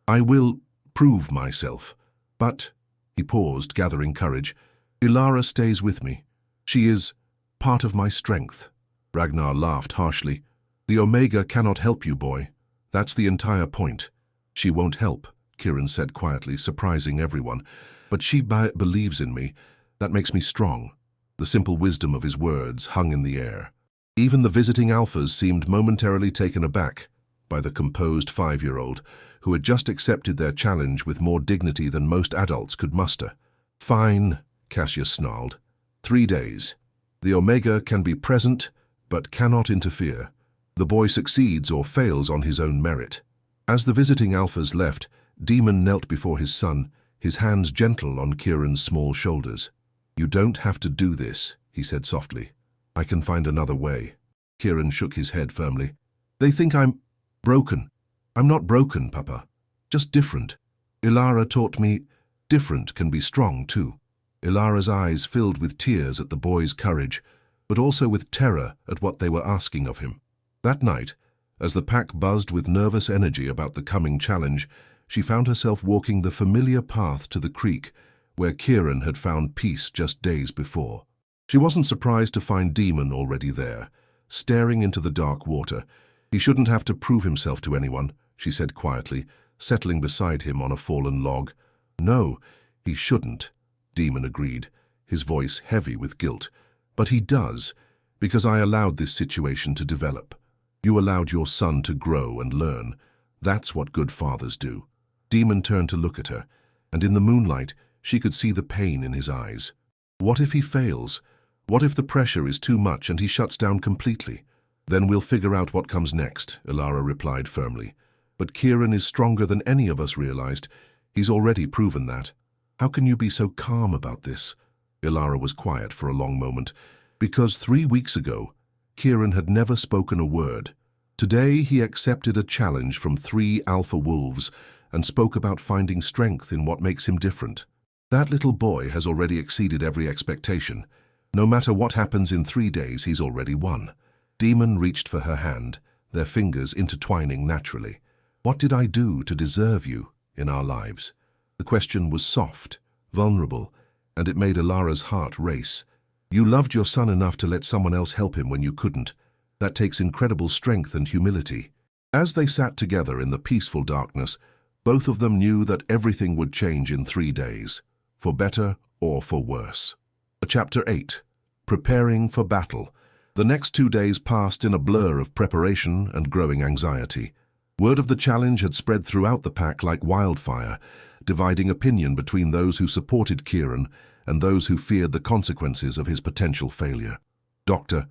"I will prove myself. But," he paused, gathering courage, "Ilara stays with me. She is part of my strength." Ragnar laughed harshly. "The Omega cannot help you, boy. That's the entire point." "She won't help," Kieran said quietly, surprising everyone. "But she believes in me. That makes me strong." The simple wisdom of his words hung in the air. Even the visiting alphas seemed momentarily taken aback by the composed 5-year-old, who had just accepted their challenge with more dignity than most adults could muster. "Fine," Cassius snarled. 3 days. The Omega can be present, but cannot interfere. The boy succeeds or fails on his own merit." As the visiting alphas left, Demon knelt before his son, his hands gentle on Kieran's small shoulders. "You don't have to do this," he said softly. "I can find another way." Kieran shook his head firmly. "They think I'm broken." "I'm not broken, Papa. Just different. Ilara taught me different can be strong too." Ilara's eyes filled with tears at the boy's courage, but also with terror at what they were asking of him. That night, as the pack buzzed with nervous energy about the coming challenge, she found herself walking the familiar path to the creek, where Kieran had found peace just days before. She wasn't surprised to find Demon already there, staring into the dark water. "He shouldn't have to prove himself to anyone," she said quietly, settling beside him on a fallen log. "No, he shouldn't," Demon agreed, his voice heavy with guilt. "But he does, because I allowed this situation to develop. You allowed your son to grow and learn. That's what good fathers do." Demon turned to look at her, and in the moonlight, she could see the pain in his eyes. "What if he fails? What if the pressure is too much and he shuts down completely?" "Then we'll figure out what comes next," Ilara replied firmly. "But Kieran is stronger than any of us realized. He's already proven that." "How can you be so calm about this?" Ilara was quiet for a long moment. "Because 3 weeks ago, Kieran had never spoken a word. Today he accepted a challenge from 3 alpha wolves and spoke about finding strength in what makes him different. That little boy has already exceeded every expectation. No matter what happens in 3 days, he's already won." Demon reached for her hand, their fingers intertwining naturally. "What did I do to deserve you in our lives?" The question was soft, vulnerable, and it made Ilara's heart race. "You loved your son enough to let someone else help him when you couldn't. That takes incredible strength and humility." As they sat together in the peaceful darkness, Both of them knew that everything would change in 3 days, for better or for worse. Chapter 8. Preparing for Battle. The next 2 days passed in a blur of preparation and growing anxiety. Word of the challenge had spread throughout the pack like wildfire, dividing opinion between those who supported Kieran and those who feared the consequences of his potential failure. Dr.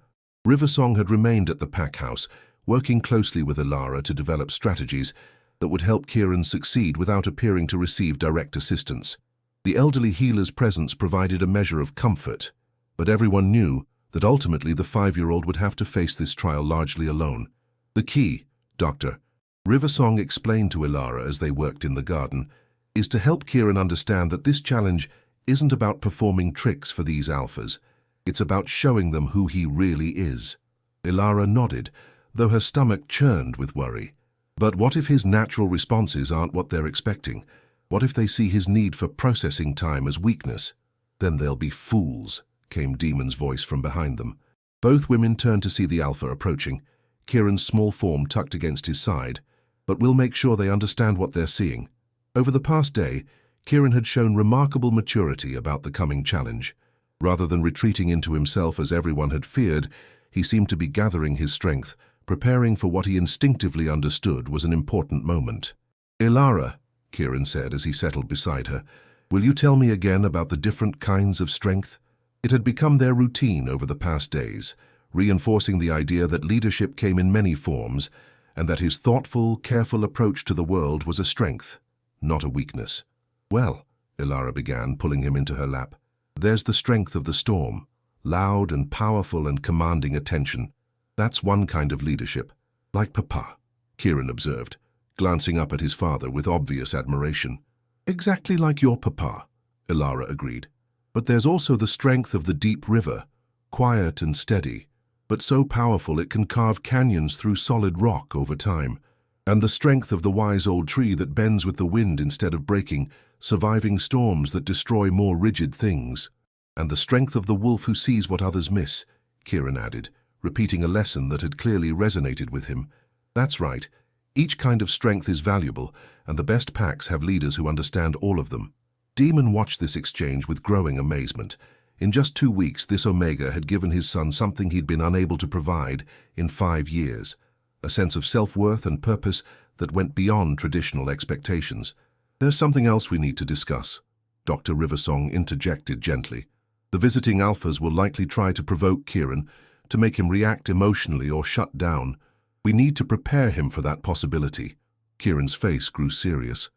Riversong had remained at the pack house, working closely with Elara to develop strategies that would help Kieran succeed without appearing to receive direct assistance. The elderly healer's presence provided a measure of comfort, but everyone knew that ultimately the 5-year-old would have to face this trial largely alone. The key, Dr. Riversong explained to Elara as they worked in the garden, is to help Kieran understand that this challenge isn't about performing tricks for these alphas. It's about showing them who he really is. Elara nodded, though her stomach churned with worry. But what if his natural responses aren't what they're expecting? What if they see his need for processing time as weakness? Then they'll be fools, came Demon's voice from behind them. Both women turned to see the alpha approaching, Kieran's small form tucked against his side. But we'll make sure they understand what they're seeing. Over the past day, Kieran had shown remarkable maturity about the coming challenge. Rather than retreating into himself as everyone had feared, he seemed to be gathering his strength, preparing for what he instinctively understood was an important moment. Elara, Kieran said as he settled beside her, will you tell me again about the different kinds of strength? It had become their routine over the past days, reinforcing the idea that leadership came in many forms, and that his thoughtful, careful approach to the world was a strength, not a weakness. Well, Elara began, pulling him into her lap, there's the strength of the storm, loud and powerful and commanding attention. That's one kind of leadership, like Papa, Kieran observed, glancing up at his father with obvious admiration. Exactly like your Papa, Elara agreed. But there's also the strength of the deep river, quiet and steady, but so powerful it can carve canyons through solid rock over time. And the strength of the wise old tree that bends with the wind instead of breaking, surviving storms that destroy more rigid things. And the strength of the wolf who sees what others miss, Kieran added, repeating a lesson that had clearly resonated with him. That's right. Each kind of strength is valuable, and the best packs have leaders who understand all of them. Demon watched this exchange with growing amazement. In just 2 weeks, this Omega had given his son something he'd been unable to provide in 5 years, a sense of self-worth and purpose that went beyond traditional expectations. There's something else we need to discuss, Dr. Riversong interjected gently. The visiting alphas will likely try to provoke Kieran, to make him react emotionally or shut down. We need to prepare him for that possibility. Kieran's face grew serious.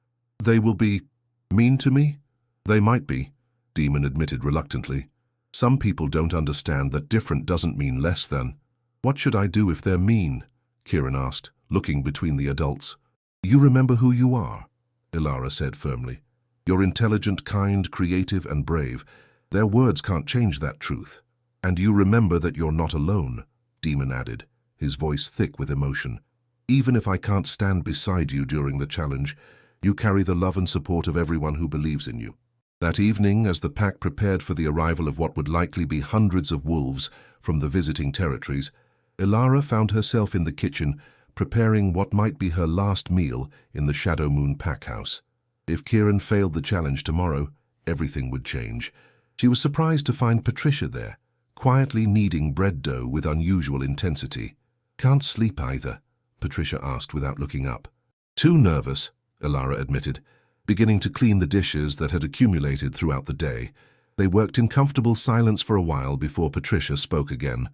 They will be mean to me? They might be, Demon admitted reluctantly. Some people don't understand that different doesn't mean less than. What should I do if they're mean? Kieran asked, looking between the adults. You remember who you are, Elara said firmly. You're intelligent, kind, creative, and brave. Their words can't change that truth. And you remember that you're not alone, Demon added, his voice thick with emotion. Even if I can't stand beside you during the challenge, you carry the love and support of everyone who believes in you. That evening, as the pack prepared for the arrival of what would likely be hundreds of wolves from the visiting territories, Elara found herself in the kitchen, preparing what might be her last meal in the Shadow Moon pack house. If Kieran failed the challenge tomorrow, everything would change. She was surprised to find Patricia there, quietly kneading bread dough with unusual intensity. Can't sleep either, Patricia asked without looking up. Too nervous, Elara admitted, beginning to clean the dishes that had accumulated throughout the day. They worked in comfortable silence for a while before Patricia spoke again.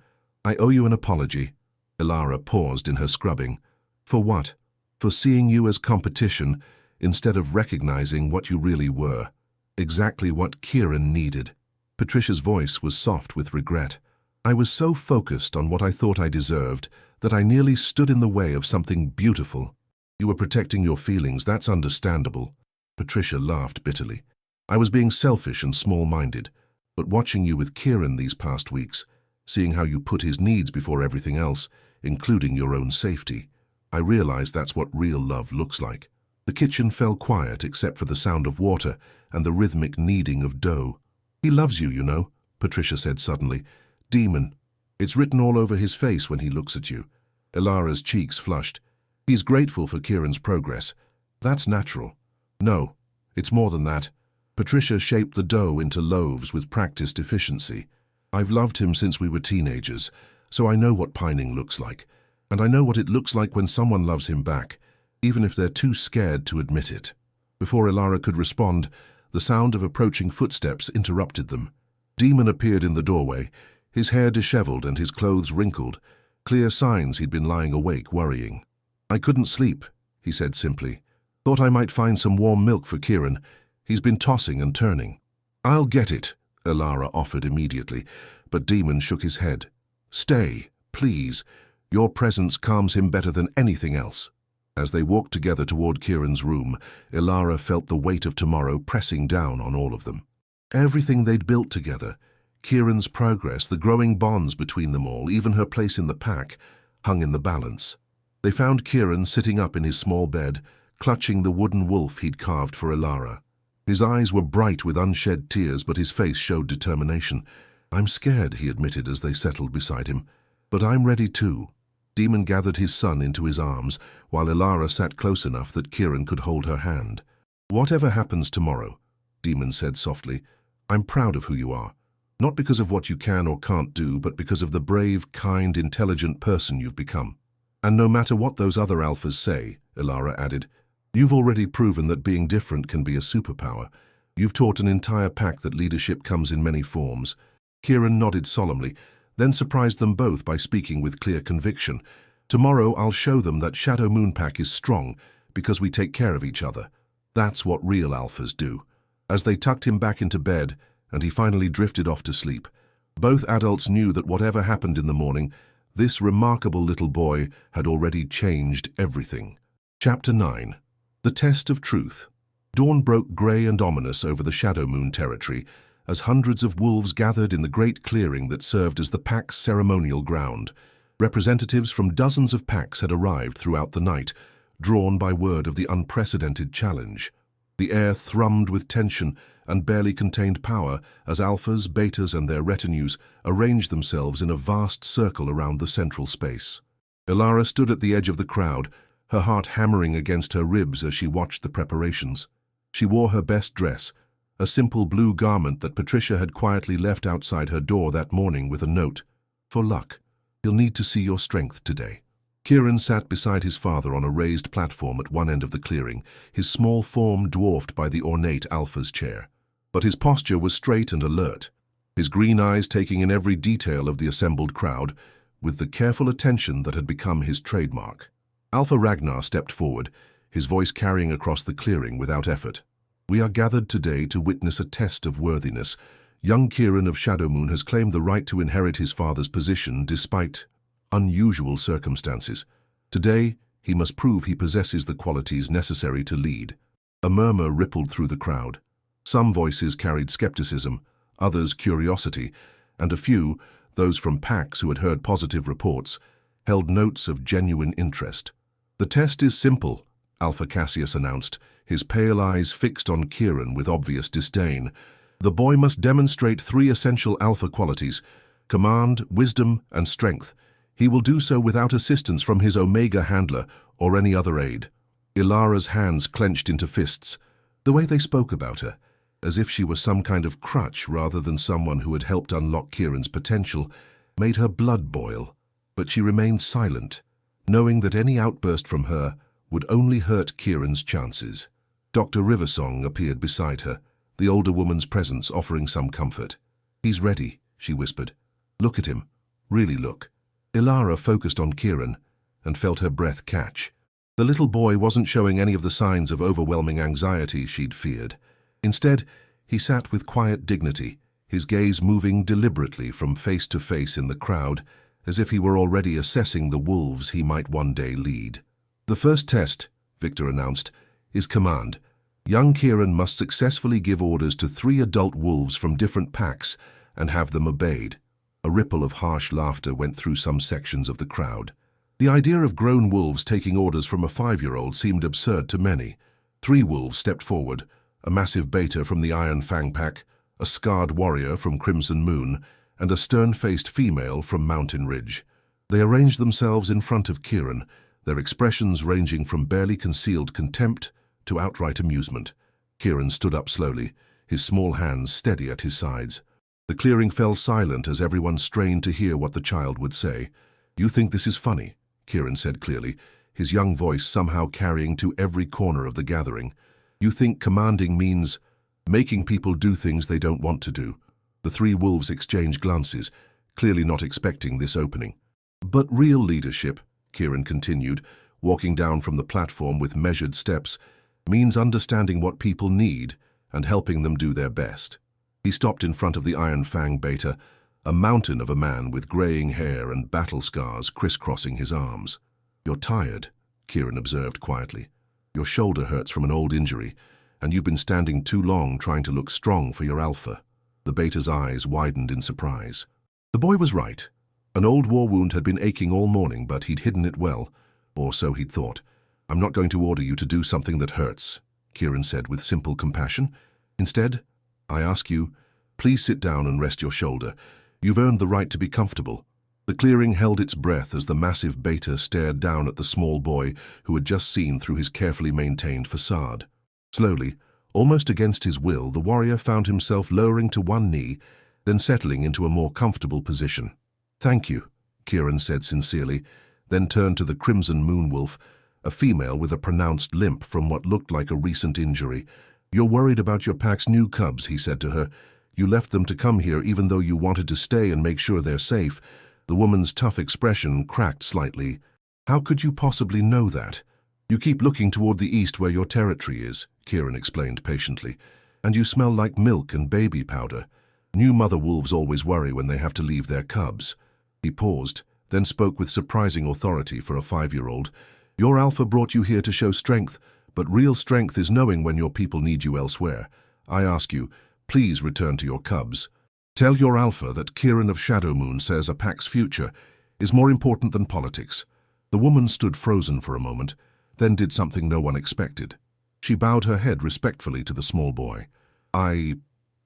I owe you an apology. Elara paused in her scrubbing. For what? For seeing you as competition instead of recognizing what you really were. Exactly what Kieran needed. Patricia's voice was soft with regret. I was so focused on what I thought I deserved that I nearly stood in the way of something beautiful. You were protecting your feelings, that's understandable. Patricia laughed bitterly. I was being selfish and small-minded, but watching you with Kieran these past weeks, seeing how you put his needs before everything else, including your own safety, I realized that's what real love looks like. The kitchen fell quiet except for the sound of water and the rhythmic kneading of dough. He loves you, you know, Patricia said suddenly. Demon. It's written all over his face when he looks at you. Elara's cheeks flushed. He's grateful for Kieran's progress, That's natural. No, it's more than that. Patricia shaped the dough into loaves with practiced efficiency. I've loved him since we were teenagers, so I know what pining looks like. And I know what it looks like when someone loves him back, even if they're too scared to admit it. Before Ilara could respond, the sound of approaching footsteps interrupted them. Demon appeared in the doorway, his hair disheveled and his clothes wrinkled, clear signs he'd been lying awake worrying. "I couldn't sleep," he said simply. "Thought I might find some warm milk for Kieran. He's been tossing and turning." "I'll get it," Ilara offered immediately, but Demon shook his head. "Stay, please. Your presence calms him better than anything else." As they walked together toward Kieran's room, Ilara felt the weight of tomorrow pressing down on all of them. Everything they'd built together, Kieran's progress, the growing bonds between them all, even her place in the pack, hung in the balance. They found Kieran sitting up in his small bed, clutching the wooden wolf he'd carved for Ilara. His eyes were bright with unshed tears, but his face showed determination. "I'm scared," he admitted as they settled beside him. "But I'm ready too." Demon gathered his son into his arms, while Ilara sat close enough that Kieran could hold her hand. "Whatever happens tomorrow," Demon said softly, "I'm proud of who you are. Not because of what you can or can't do, but because of the brave, kind, intelligent person you've become. And no matter what those other alphas say," Ilara added, "you've already proven that being different can be a superpower. You've taught an entire pack that leadership comes in many forms." Kieran nodded solemnly, then surprised them both by speaking with clear conviction. "Tomorrow I'll show them that Shadow Moon Pack is strong because we take care of each other. That's what real alphas do." As they tucked him back into bed and he finally drifted off to sleep, both adults knew that whatever happened in the morning, this remarkable little boy had already changed everything. Chapter 9. The Test of Truth. Dawn broke grey and ominous over the Shadow Moon territory as hundreds of wolves gathered in the great clearing that served as the pack's ceremonial ground. Representatives from dozens of packs had arrived throughout the night, drawn by word of the unprecedented challenge. The air thrummed with tension and barely contained power as alphas, betas, and their retinues arranged themselves in a vast circle around the central space. Ilara stood at the edge of the crowd, her heart hammering against her ribs as she watched the preparations. She wore her best dress, a simple blue garment that Patricia had quietly left outside her door that morning with a note, "For luck. He'll need to see your strength today." Kieran sat beside his father on a raised platform at one end of the clearing, his small form dwarfed by the ornate alpha's chair. But his posture was straight and alert, his green eyes taking in every detail of the assembled crowd, with the careful attention that had become his trademark. Alpha Ragnar stepped forward, his voice carrying across the clearing without effort. "We are gathered today to witness a test of worthiness. Young Kieran of Shadowmoon has claimed the right to inherit his father's position despite unusual circumstances. Today, he must prove he possesses the qualities necessary to lead." A murmur rippled through the crowd. Some voices carried skepticism, others curiosity, and a few, those from packs who had heard positive reports, held notes of genuine interest. "The test is simple," Alpha Cassius announced, his pale eyes fixed on Kieran with obvious disdain. "The boy must demonstrate 3 essential alpha qualities: command, wisdom, and strength. He will do so without assistance from his Omega handler or any other aid." Ilara's hands clenched into fists, the way they spoke about her, as if she was some kind of crutch rather than someone who had helped unlock Kieran's potential, made her blood boil. But she remained silent, knowing that any outburst from her would only hurt Kieran's chances. Dr. Riversong appeared beside her, the older woman's presence offering some comfort. "He's ready," she whispered. "Look at him. Really look." Ilara focused on Kieran and felt her breath catch. The little boy wasn't showing any of the signs of overwhelming anxiety she'd feared. Instead, he sat with quiet dignity, his gaze moving deliberately from face to face in the crowd, as if he were already assessing the wolves he might one day lead. "The first test," Victor announced, "is command. Young Kieran must successfully give orders to 3 adult wolves from different packs and have them obeyed." A ripple of harsh laughter went through some sections of the crowd. The idea of grown wolves taking orders from a 5-year-old seemed absurd to many. 3 wolves stepped forward, a massive beta from the Iron Fang pack, a scarred warrior from Crimson Moon, and a stern-faced female from Mountain Ridge. They arranged themselves in front of Kieran, their expressions ranging from barely concealed contempt to outright amusement. Kieran stood up slowly, his small hands steady at his sides. The clearing fell silent as everyone strained to hear what the child would say. "You think this is funny," Kieran said clearly, his young voice somehow carrying to every corner of the gathering. "You think commanding means making people do things they don't want to do." The three wolves exchanged glances, clearly not expecting this opening. "But real leadership," Kieran continued, walking down from the platform with measured steps, "means understanding what people need and helping them do their best." He stopped in front of the Iron Fang Beta, a mountain of a man with graying hair and battle scars crisscrossing his arms. "You're tired," Kieran observed quietly. "Your shoulder hurts from an old injury, and you've been standing too long trying to look strong for your alpha." The Beta's eyes widened in surprise. The boy was right. An old war wound had been aching all morning, but he'd hidden it well, or so he'd thought. "I'm not going to order you to do something that hurts," Kieran said with simple compassion. "Instead, I ask you, please sit down and rest your shoulder. You've earned the right to be comfortable." The clearing held its breath as the massive Beta stared down at the small boy who had just seen through his carefully maintained facade. Slowly, almost against his will, the warrior found himself lowering to one knee, then settling into a more comfortable position. "Thank you," Kieran said sincerely, then turned to the Crimson Moonwolf, a female with a pronounced limp from what looked like a recent injury. "You're worried about your pack's new cubs," he said to her. "You left them to come here even though you wanted to stay and make sure they're safe." The woman's tough expression cracked slightly. "How could you possibly know that?" "You keep looking toward the east where your territory is," Kieran explained patiently. "And you smell like milk and baby powder. New mother wolves always worry when they have to leave their cubs." He paused, then spoke with surprising authority for a 5-year-old. "Your alpha brought you here to show strength, but real strength is knowing when your people need you elsewhere. I ask you, please return to your cubs. Tell your alpha that Kieran of Shadowmoon says a pack's future is more important than politics." The woman stood frozen for a moment, then did something no one expected. She bowed her head respectfully to the small boy. "I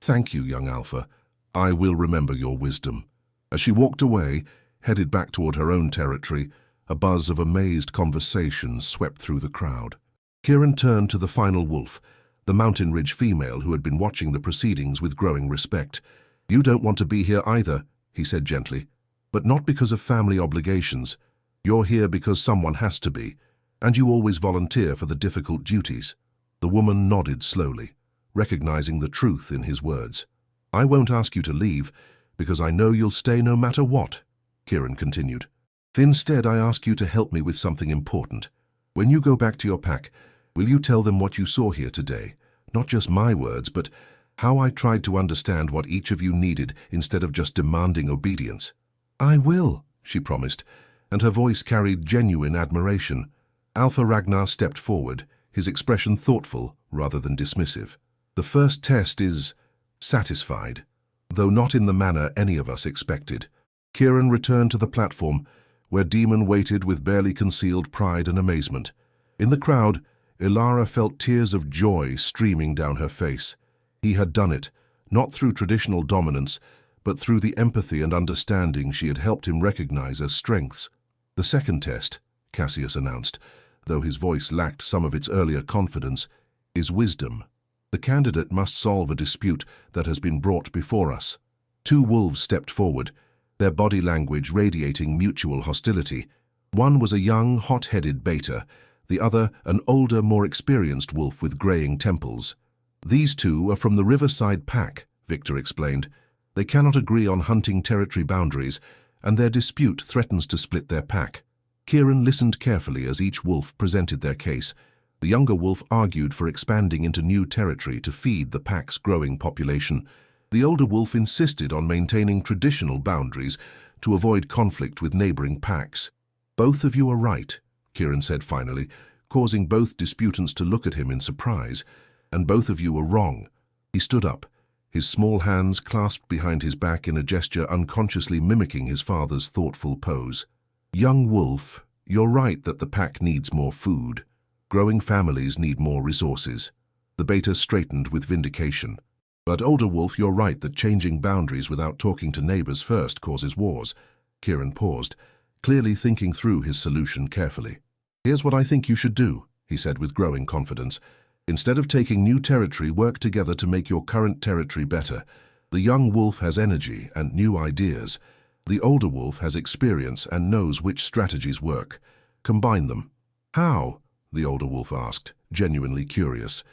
thank you, young alpha. I will remember your wisdom." As she walked away, headed back toward her own territory, a buzz of amazed conversation swept through the crowd. Kieran turned to the final wolf, the Mountain Ridge female who had been watching the proceedings with growing respect. "You don't want to be here either," he said gently, "but not because of family obligations. You're here because someone has to be, and you always volunteer for the difficult duties." The woman nodded slowly, recognizing the truth in his words. "I won't ask you to leave, because I know you'll stay no matter what," Kieran continued. "Instead, I ask you to help me with something important. When you go back to your pack, will you tell them what you saw here today? Not just my words, but how I tried to understand what each of you needed instead of just demanding obedience." "I will," she promised, and her voice carried genuine admiration. Alpha Ragnar stepped forward, his expression thoughtful rather than dismissive. "The first test is satisfied, though not in the manner any of us expected." Kieran returned to the platform, where Demon waited with barely concealed pride and amazement. In the crowd, Ilara felt tears of joy streaming down her face. He had done it, not through traditional dominance, but through the empathy and understanding she had helped him recognize as strengths. "The second test," Cassius announced, though his voice lacked some of its earlier confidence, "is wisdom. The candidate must solve a dispute that has been brought before us." Two wolves stepped forward, their body language radiating mutual hostility. One was a young, hot-headed Beta, the other an older, more experienced wolf with graying temples. "These two are from the Riverside Pack," Victor explained. "They cannot agree on hunting territory boundaries, and their dispute threatens to split their pack." Kieran listened carefully as each wolf presented their case. The younger wolf argued for expanding into new territory to feed the pack's growing population. The older wolf insisted on maintaining traditional boundaries to avoid conflict with neighboring packs. "Both of you are right," Kieran said finally, causing both disputants to look at him in surprise. "And both of you are wrong." He stood up, his small hands clasped behind his back in a gesture unconsciously mimicking his father's thoughtful pose. "Young wolf, you're right that the pack needs more food. Growing families need more resources." The Beta straightened with vindication. "But older wolf, you're right that changing boundaries without talking to neighbors first causes wars." Kieran paused, clearly thinking through his solution carefully. "Here's what I think you should do," he said with growing confidence. Instead of taking new territory, work together to make your current territory better. The young wolf has energy and new ideas. The older wolf has experience and knows which strategies work. Combine them. How? The older wolf asked, genuinely curious.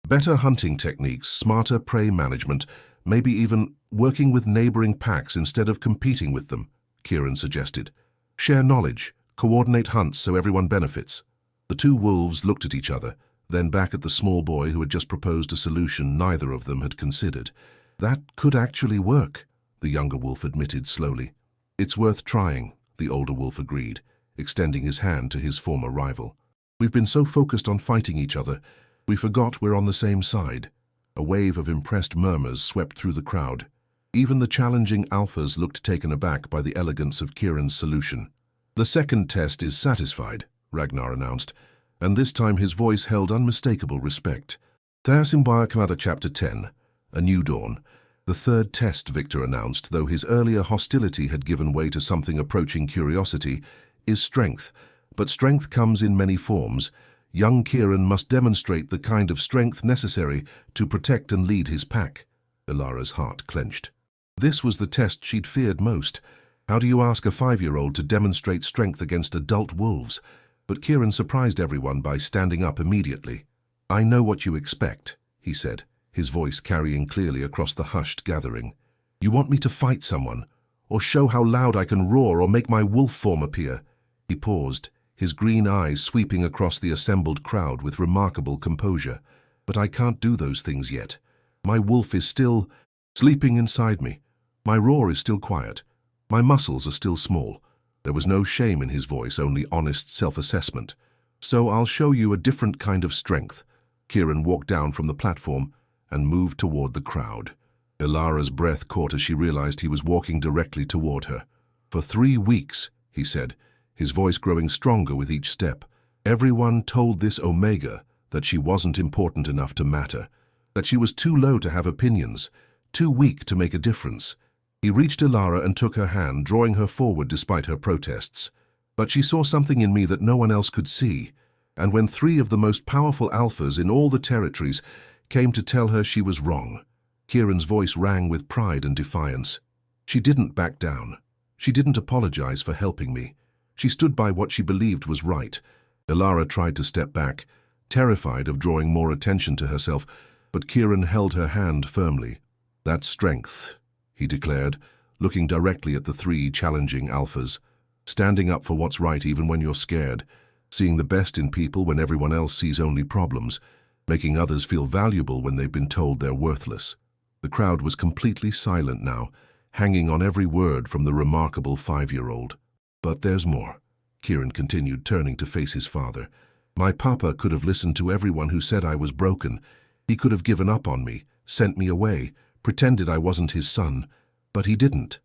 Better hunting techniques, smarter prey management, maybe even working with neighboring packs instead of competing with them, Kieran suggested. Share knowledge, coordinate hunts so everyone benefits. The two wolves looked at each other, then back at the small boy who had just proposed a solution neither of them had considered. That could actually work, the younger wolf admitted slowly. It's worth trying, the older wolf agreed, extending his hand to his former rival. We've been so focused on fighting each other, we forgot we're on the same side. A wave of impressed murmurs swept through the crowd. Even the challenging alphas looked taken aback by the elegance of Kieran's solution. The second test is satisfied, Ragnar announced, and this time his voice held unmistakable respect. Thayasimbaya Chapter 10, A New Dawn. The third test, Victor announced, though his earlier hostility had given way to something approaching curiosity, is strength. But strength comes in many forms. Young Kieran must demonstrate the kind of strength necessary to protect and lead his pack. Ilara's heart clenched. This was the test she'd feared most. How do you ask a 5-year-old to demonstrate strength against adult wolves? But Kieran surprised everyone by standing up immediately. I know what you expect, he said, his voice carrying clearly across the hushed gathering. You want me to fight someone, or show how loud I can roar or make my wolf form appear? He paused, his green eyes sweeping across the assembled crowd with remarkable composure. But I can't do those things yet. My wolf is still sleeping inside me. My roar is still quiet. My muscles are still small. There was no shame in his voice, only honest self-assessment. So I'll show you a different kind of strength. Kieran walked down from the platform and moved toward the crowd. Ilara's breath caught as she realized he was walking directly toward her. For 3 weeks, he said, his voice growing stronger with each step, everyone told this Omega that she wasn't important enough to matter, that she was too low to have opinions, too weak to make a difference. He reached Ilara and took her hand, drawing her forward despite her protests. But she saw something in me that no one else could see, and when 3 of the most powerful alphas in all the territories came to tell her she was wrong, Kieran's voice rang with pride and defiance. She didn't back down. She didn't apologize for helping me. She stood by what she believed was right. Ilara tried to step back, terrified of drawing more attention to herself, but Kieran held her hand firmly. That's strength, he declared, looking directly at the 3 challenging alphas. Standing up for what's right even when you're scared, seeing the best in people when everyone else sees only problems, making others feel valuable when they've been told they're worthless. The crowd was completely silent now, hanging on every word from the remarkable 5-year-old. But there's more, Kieran continued, turning to face his father. My papa could have listened to everyone who said I was broken. He could have given up on me, sent me away, pretended I wasn't his son. But he didn't.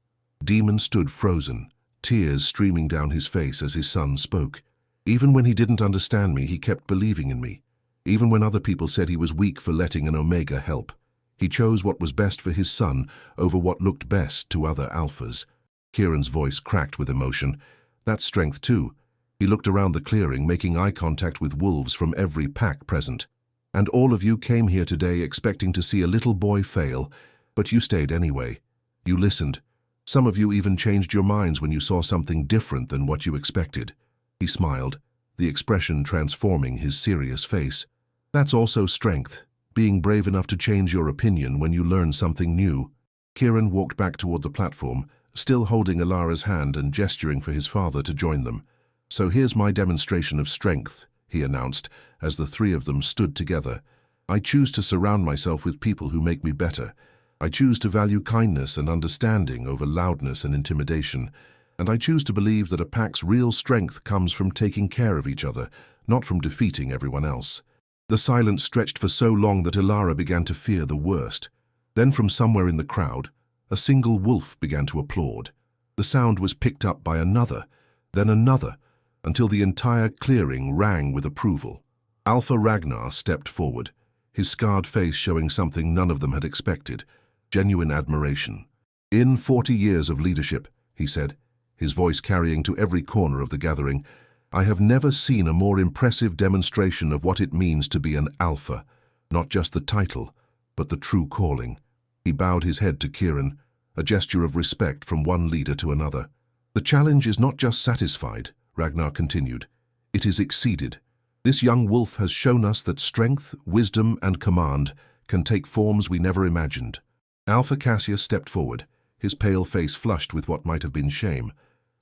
Demon stood frozen, tears streaming down his face as his son spoke. Even when he didn't understand me, he kept believing in me. Even when other people said he was weak for letting an Omega help. He chose what was best for his son over what looked best to other alphas. Kieran's voice cracked with emotion. That's strength too. He looked around the clearing, making eye contact with wolves from every pack present. And all of you came here today expecting to see a little boy fail, but you stayed anyway. You listened. Some of you even changed your minds when you saw something different than what you expected. He smiled, the expression transforming his serious face. That's also strength, being brave enough to change your opinion when you learn something new. Kieran walked back toward the platform, still holding Ilara's hand and gesturing for his father to join them. So here's my demonstration of strength, he announced, as the 3 of them stood together. I choose to surround myself with people who make me better. I choose to value kindness and understanding over loudness and intimidation. And I choose to believe that a pack's real strength comes from taking care of each other, not from defeating everyone else. The silence stretched for so long that Ilara began to fear the worst. Then from somewhere in the crowd, a single wolf began to applaud. The sound was picked up by another, then another, until the entire clearing rang with approval. Alpha Ragnar stepped forward, his scarred face showing something none of them had expected, genuine admiration. In 40 years of leadership, he said, his voice carrying to every corner of the gathering, I have never seen a more impressive demonstration of what it means to be an alpha. Not just the title, but the true calling. He bowed his head to Kieran, a gesture of respect from one leader to another. The challenge is not just satisfied, Ragnar continued. It is exceeded. This young wolf has shown us that strength, wisdom, and command can take forms we never imagined. Alpha Cassius stepped forward, his pale face flushed with what might have been shame.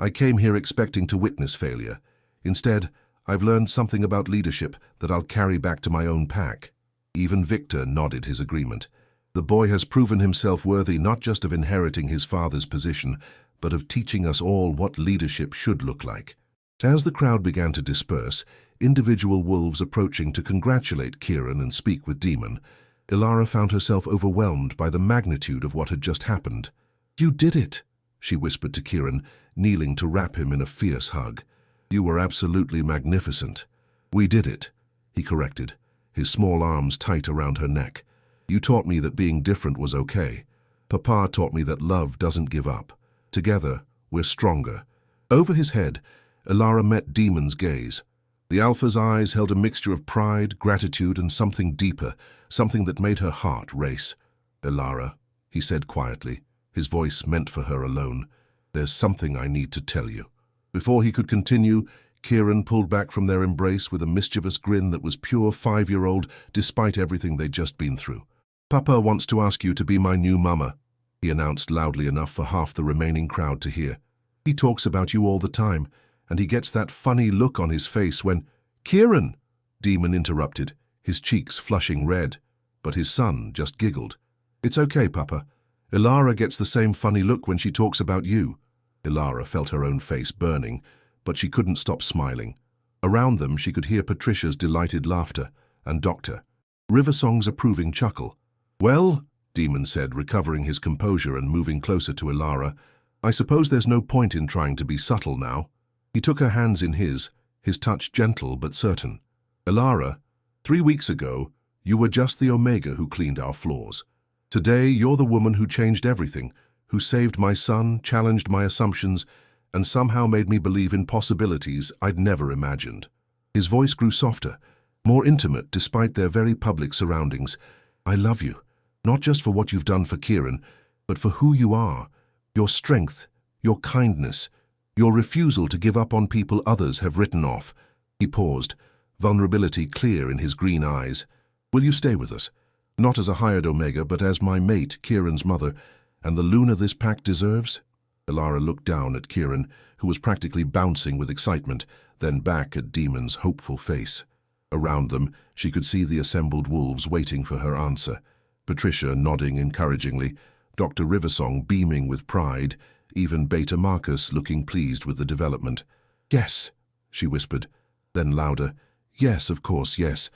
I came here expecting to witness failure. Instead, I've learned something about leadership that I'll carry back to my own pack. Even Victor nodded his agreement. The boy has proven himself worthy not just of inheriting his father's position, but of teaching us all what leadership should look like. As the crowd began to disperse, individual wolves approaching to congratulate Kieran and speak with Demon, Ilara found herself overwhelmed by the magnitude of what had just happened. "You did it," she whispered to Kieran, kneeling to wrap him in a fierce hug. "You were absolutely magnificent." "We did it," he corrected, his small arms tight around her neck. "You taught me that being different was okay. Papa taught me that love doesn't give up. Together, we're stronger." Over his head, Ilara met Demon's gaze. The Alpha's eyes held a mixture of pride, gratitude, and something deeper, something that made her heart race. "Ilara," he said quietly, his voice meant for her alone, "there's something I need to tell you." Before he could continue, Kieran pulled back from their embrace with a mischievous grin that was pure 5-year-old despite everything they'd just been through. "Papa wants to ask you to be my new mama," he announced loudly enough for half the remaining crowd to hear. "He talks about you all the time, and he gets that funny look on his face when—" "Kieran!" Demon interrupted, his cheeks flushing red, but his son just giggled. "It's okay, Papa. Ilara gets the same funny look when she talks about you." Ilara felt her own face burning, but she couldn't stop smiling. Around them she could hear Patricia's delighted laughter and Dr. Riversong's approving chuckle. "Well," Demon said, recovering his composure and moving closer to Ilara, "I suppose there's no point in trying to be subtle now." He took her hands in his touch gentle but certain. "Ilara, 3 weeks ago, you were just the Omega who cleaned our floors. Today, you're the woman who changed everything, who saved my son, challenged my assumptions, and somehow made me believe in possibilities I'd never imagined." His voice grew softer, more intimate despite their very public surroundings. "I love you, not just for what you've done for Kieran, but for who you are, your strength, your kindness, your refusal to give up on people others have written off." He paused, vulnerability clear in his green eyes. "Will you stay with us? Not as a hired Omega, but as my mate, Kieran's mother, and the Luna this pack deserves?" Ilara looked down at Kieran, who was practically bouncing with excitement, then back at Demon's hopeful face. Around them, she could see the assembled wolves waiting for her answer. Patricia nodding encouragingly, Dr. Riversong beaming with pride, even Beta Marcus looking pleased with the development. "Yes," she whispered, then louder, "Yes, of course, yes."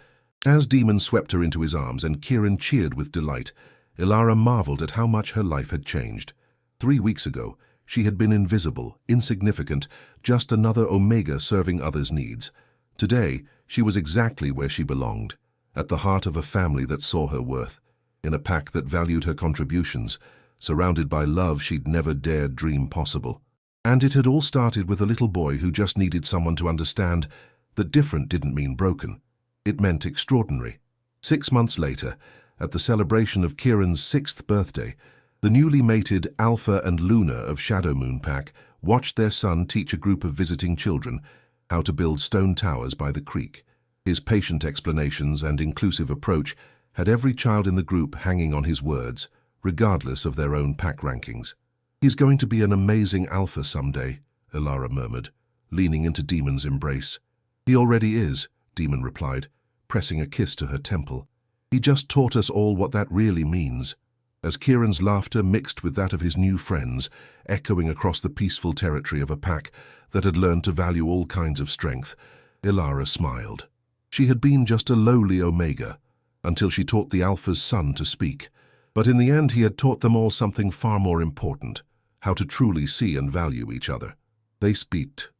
As Demon swept her into his arms and Kieran cheered with delight, Ilara marveled at how much her life had changed. 3 weeks ago, she had been invisible, insignificant, just another Omega serving others' needs. Today, she was exactly where she belonged, at the heart of a family that saw her worth, in a pack that valued her contributions, surrounded by love she'd never dared dream possible. And it had all started with a little boy who just needed someone to understand that different didn't mean broken. It meant extraordinary. 6 months later, at the celebration of Kieran's 6th birthday, the newly mated Alpha and Luna of Shadow Moon Pack watched their son teach a group of visiting children how to build stone towers by the creek. His patient explanations and inclusive approach had every child in the group hanging on his words, regardless of their own pack rankings. "He's going to be an amazing Alpha someday," Ilara murmured, leaning into Demon's embrace. "He already is," Demon replied, pressing a kiss to her temple. "He just taught us all what that really means." As Kieran's laughter mixed with that of his new friends, echoing across the peaceful territory of a pack that had learned to value all kinds of strength, Ilara smiled. She had been just a lowly Omega, until she taught the Alpha's son to speak. But in the end he had taught them all something far more important, how to truly see and value each other. They speaked,